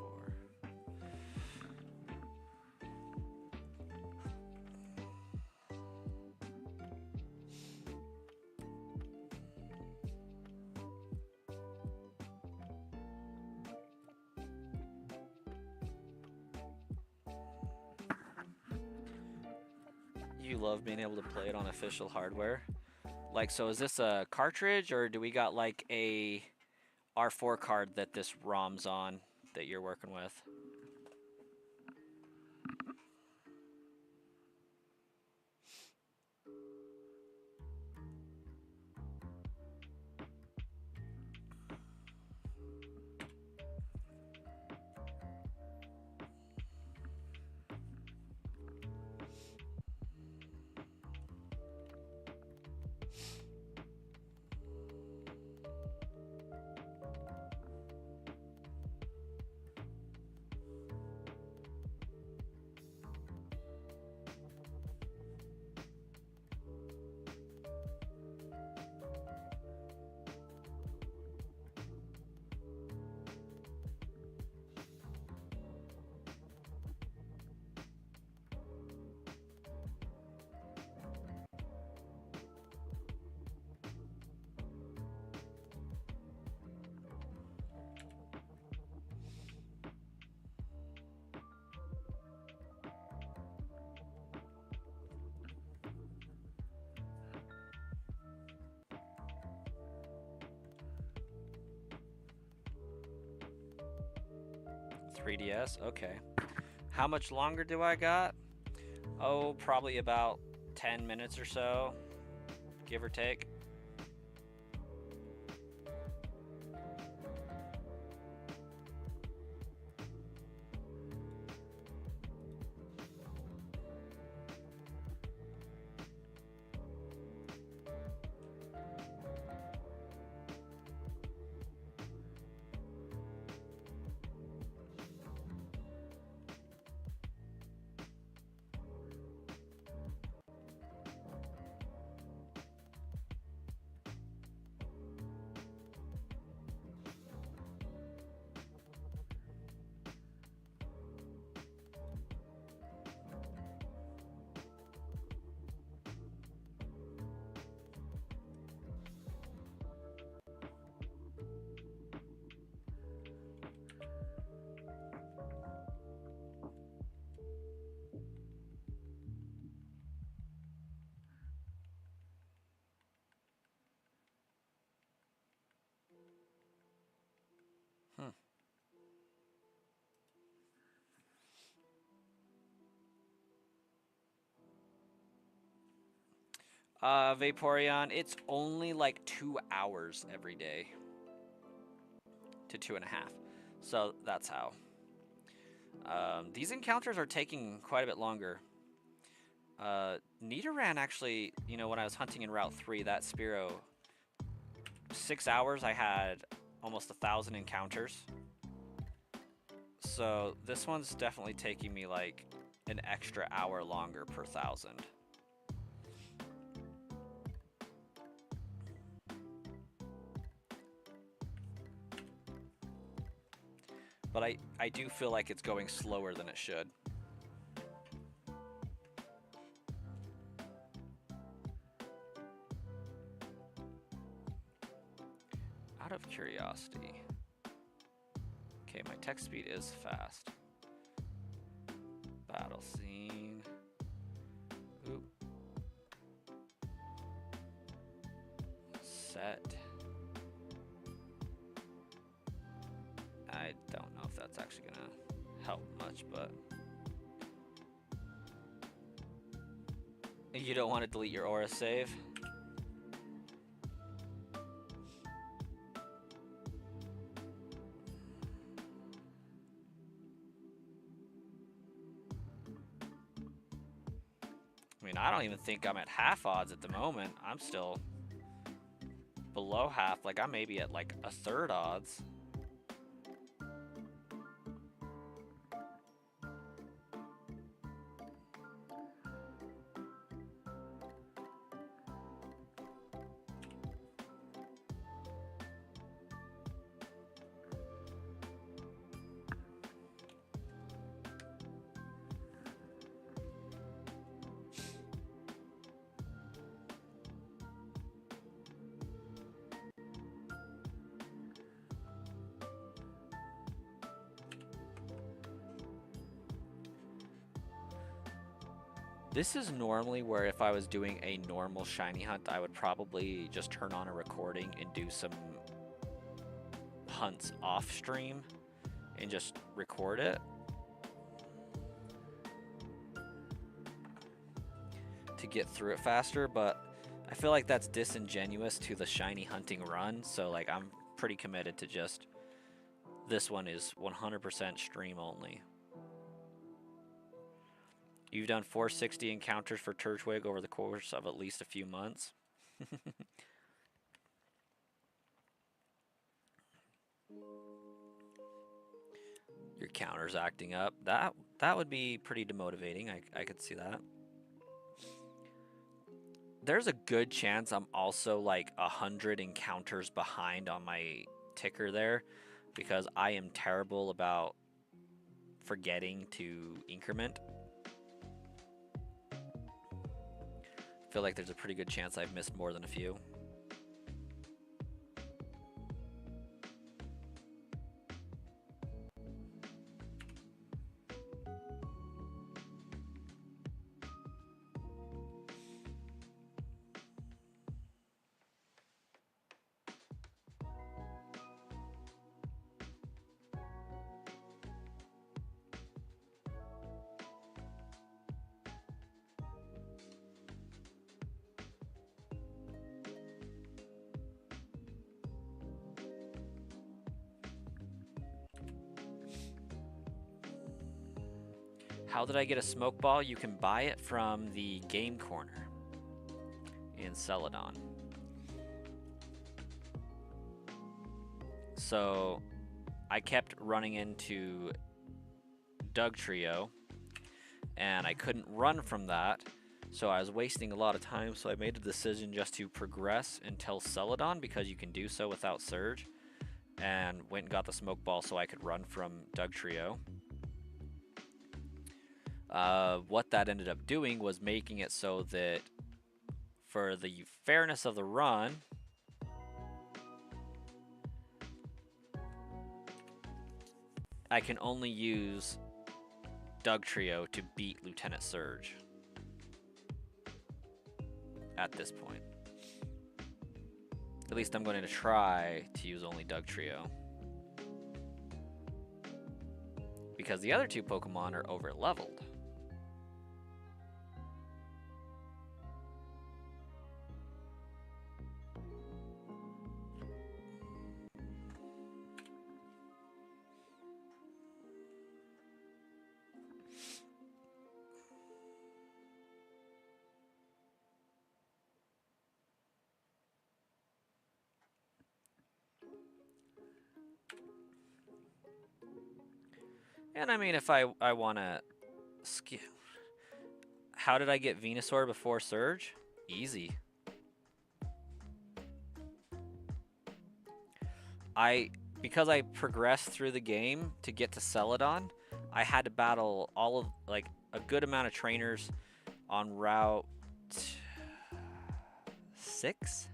You love being able to play it on official hardware. Like, so is this a cartridge, or do we got like a R4 card that this ROM's on that you're working with? .3DS, okay. How much longer do I got? Oh, probably about 10 minutes or so, give or take. Vaporeon, it's only like 2 hours every day to 2.5. So that's how. These encounters are taking quite a bit longer. Nidoran actually, you know, when I was hunting in Route 3, that Spearow, 6 hours I had almost 1,000 encounters. So this one's definitely taking me like an extra hour longer per 1,000. But I do feel like it's going slower than it should. Out of curiosity. Okay, my text speed is fast. Battle scene. Oop. Set. don't know if that's actually gonna help much, but you don't want to delete your aura save. I mean, I don't even think I'm at half odds at the moment. I'm still below half. Like, I'm maybe at like a third odds. This is normally where if I was doing a normal shiny hunt, I would probably just turn on a recording and do some hunts off stream and just record it. To get through it faster, but I feel like that's disingenuous to the shiny hunting run, so like I'm pretty committed to just this one is 100% stream only. You've done 460 encounters for Turtwig over the course of at least a few months. Your counter's acting up. That would be pretty demotivating. I could see that. There's a good chance I'm also like 100 encounters behind on my ticker there because I am terrible about forgetting to increment. I feel like there's a pretty good chance I've missed more than a few. How did I get a smoke ball? You can buy it from the game corner in Celadon. So I kept running into Doug Trio and I couldn't run from that. So I was wasting a lot of time. So I made a decision just to progress until Celadon because you can do so without Surge, and went and got the smoke ball so I could run from Doug Trio. What that ended up doing was making it so that for the fairness of the run, I can only use Doug Trio to beat Lieutenant Surge at this point. At least I'm going to try to use only Doug Trio, because the other two Pokemon are over leveled. And I mean, if I want to skip, how did I get Venusaur before Surge? Easy. Because I progressed through the game to get to Celadon, I had to battle all of, like, a good amount of trainers on Route 6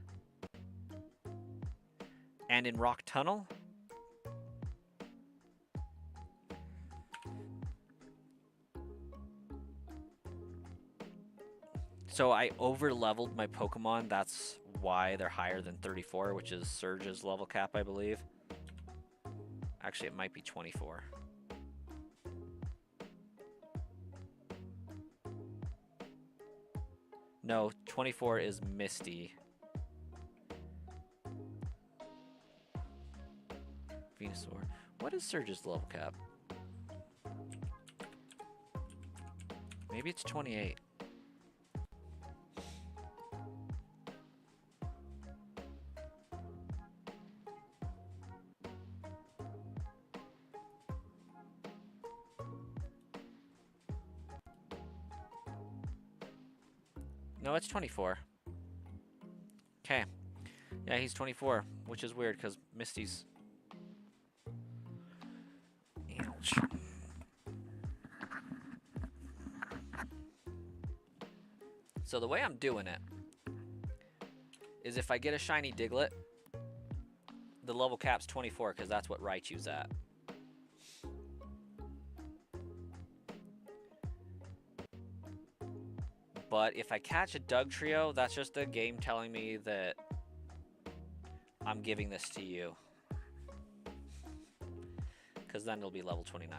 and in Rock Tunnel. So I over-leveled my Pokemon. That's why they're higher than 34, which is Surge's level cap, I believe. Actually, it might be 24. No, 24 is Misty. Venusaur. What is Surge's level cap? Maybe it's 28. No, it's 24. Okay. Yeah, he's 24, which is weird because Misty's... Ouch. So the way I'm doing it is if I get a shiny Diglett, the level cap's 24 because that's what Raichu's at. But if I catch a Dugtrio, that's just the game telling me that I'm giving this to you. Because then it'll be level 29.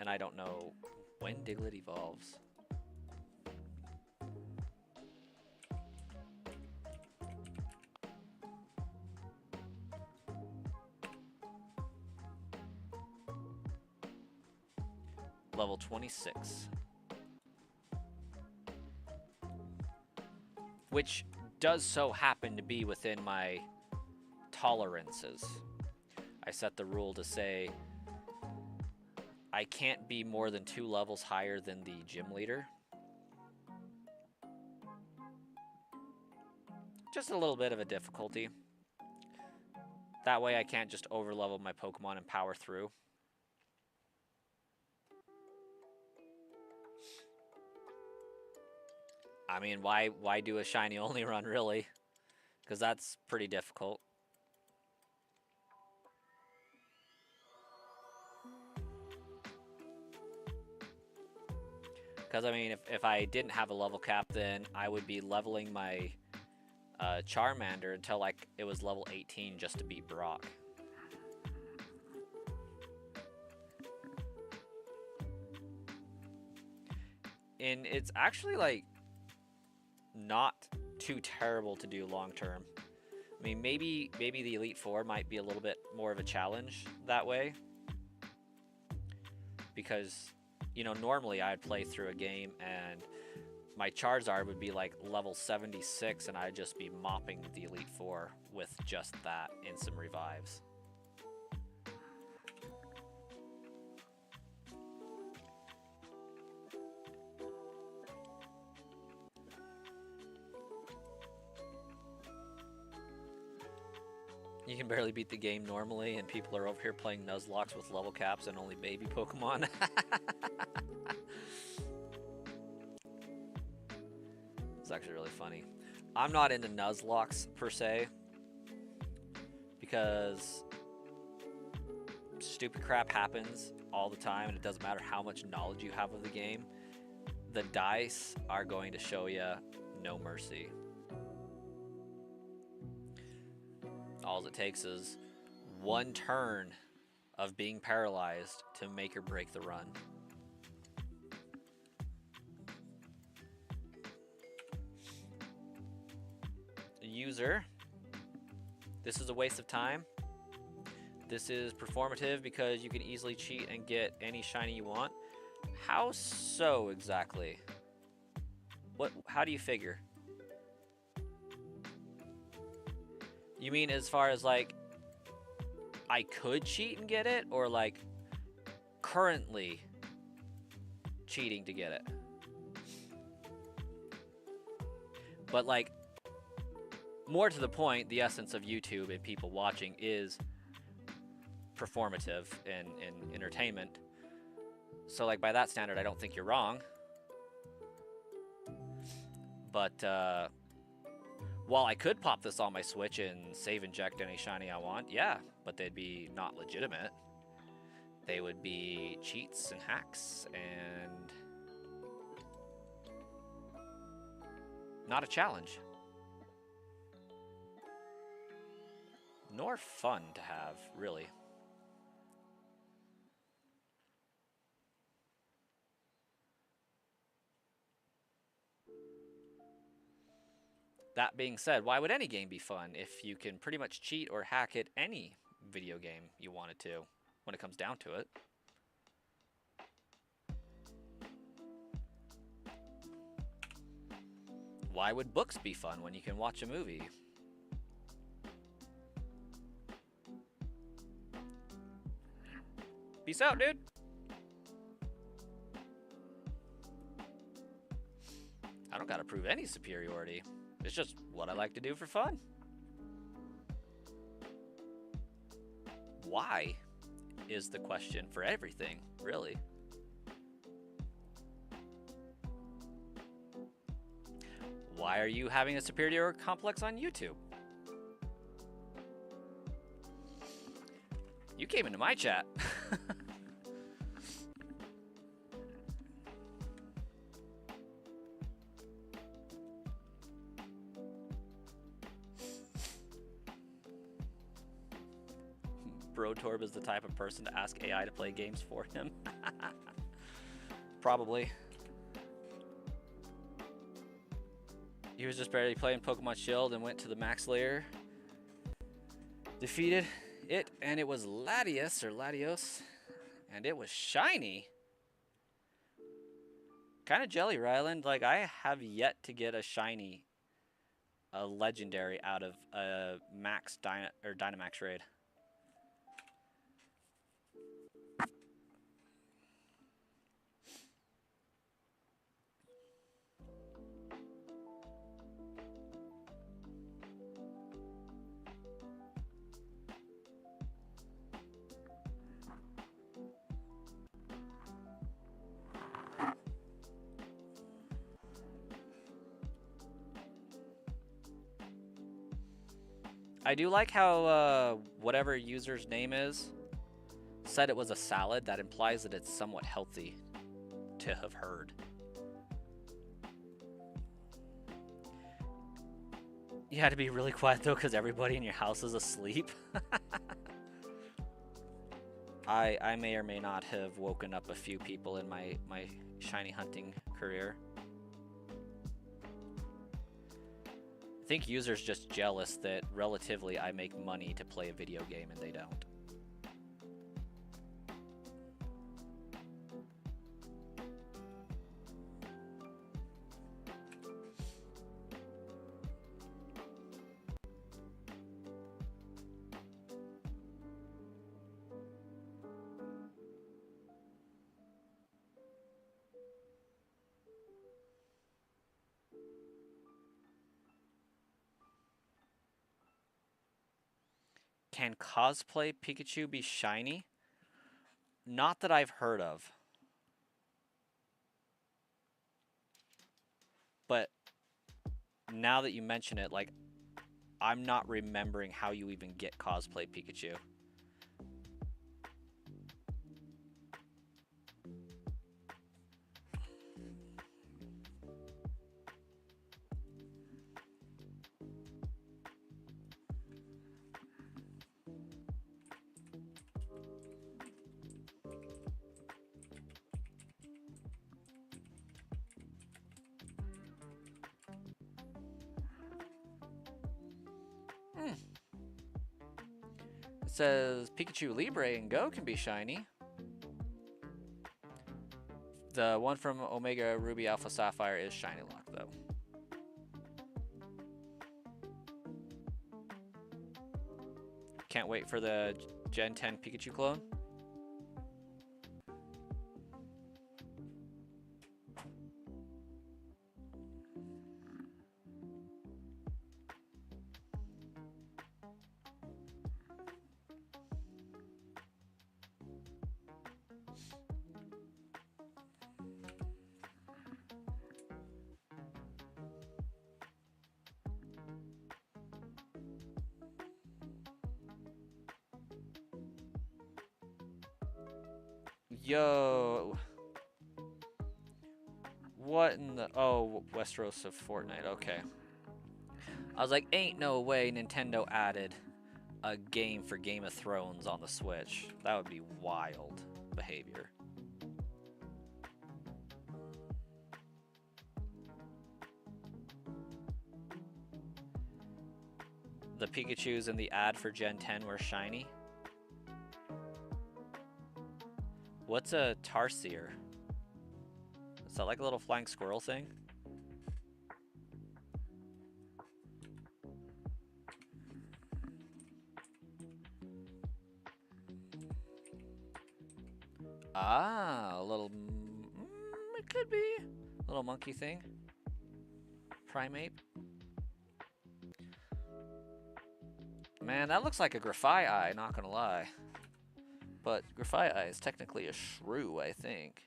And I don't know when Diglett evolves. Level 26. Which does so happen to be within my tolerances. I set the rule to say I can't be more than 2 levels higher than the gym leader. Just a little bit of a difficulty. That way I can't just overlevel my Pokemon and power through. I mean, why do a shiny only run, really? Because that's pretty difficult. Because, I mean, if I didn't have a level cap, then I would be leveling my Charmander until, like, it was level 18 just to beat Brock. And it's actually, like, not too terrible to do long term. I mean, maybe the Elite Four might be a little bit more of a challenge that way. Because, you know, normally I'd play through a game and my Charizard would be like level 76 and I'd just be mopping the Elite Four with just that and some revives. You can barely beat the game normally, and people are over here playing Nuzlocke with level caps and only baby Pokemon. It's actually really funny. I'm not into Nuzlocke per se, because stupid crap happens all the time, and it doesn't matter how much knowledge you have of the game. The dice are going to show you no mercy. All it takes is one turn of being paralyzed to make or break the run. User, this is a waste of time. This is performative because you can easily cheat and get any shiny you want. How so exactly? How do you figure? You mean as far as like I could cheat and get it, or like currently cheating to get it? But like, more to the point, the essence of YouTube and people watching is performative and entertainment. So like by that standard, I don't think you're wrong. But while I could pop this on my Switch and save inject any shiny I want, yeah, but they'd be not legitimate. They would be cheats and hacks and not a challenge. nor fun to have, really. That being said, why would any game be fun if you can pretty much cheat or hack it any video game you wanted to when it comes down to it? Why would books be fun when you can watch a movie? Peace out, dude. I don't gotta prove any superiority. It's just what I like to do for fun. Why is the question for everything, really. Why are you having a superiority complex on YouTube? You came into my chat. Brotorb is the type of person to ask AI to play games for him. Probably. He was just barely playing Pokemon Shield and went to the max layer. Defeated it, and it was Latios, or Latios, and it was shiny. Kind of jelly, Ryland. Like, I have yet to get a shiny, a legendary out of a max Dynamax raid. I do like how whatever user's name is said it was a salad. That implies that it's somewhat healthy to have heard. You had to be really quiet though because everybody in your house is asleep. I may or may not have woken up a few people in my shiny hunting career. I think users just jealous that relatively I make money to play a video game and they don't. Can cosplay Pikachu be shiny? Not that I've heard of. But now that you mention it, like, I'm not remembering how you even get cosplay Pikachu. It says Pikachu Libre and Go can be shiny. The one from Omega Ruby Alpha Sapphire is shiny lock though. Can't wait for the Gen 10 Pikachu clone. Yo. What in the... Oh, Westeros of Fortnite. Okay. I was like, ain't no way Nintendo added a game for Game of Thrones on the Switch. That would be wild behavior. The Pikachus in the ad for Gen 10 were shiny. What's a Tarsier? Is that like a little flying squirrel thing? Ah, a little... it could be. A little monkey thing. Primate. Man, that looks like a Graphite Eye, not gonna lie. But Graphite Eye is technically a shrew, I think.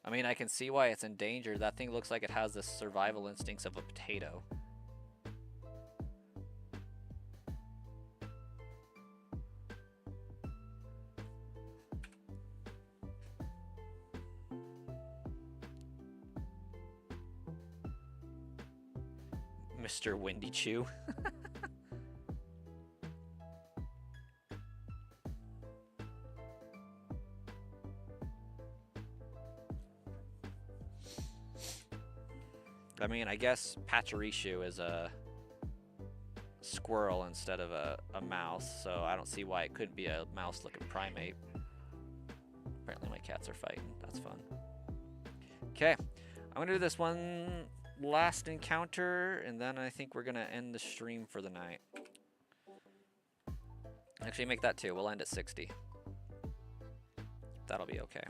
I mean, I can see why it's endangered. That thing looks like it has the survival instincts of a potato. Mr. Windy Chew. I mean, I guess Pachirisu is a squirrel instead of a mouse, so I don't see why it couldn't be a mouse-looking primate. Apparently my cats are fighting. That's fun. Okay, I'm gonna do this one last encounter, and then I think we're gonna end the stream for the night. Actually, make that 2. We'll end at 60. That'll be okay.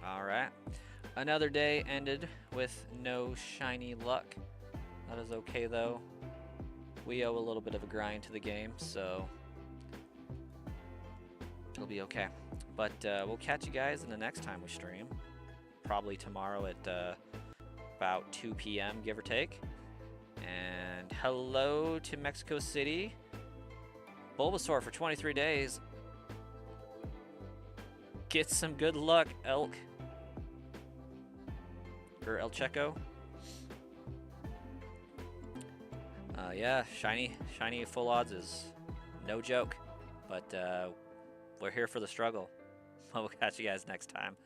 Alright. Another day ended with no shiny luck. That is okay, though. We owe a little bit of a grind to the game, so it'll be okay. But we'll catch you guys in the next time we stream. Probably tomorrow at about 2 p.m., give or take. And hello to Mexico City. Bulbasaur for 23 days. Get some good luck, Elk. Or El Checo. Yeah, shiny full odds is no joke. But we're here for the struggle. We'll catch you guys next time.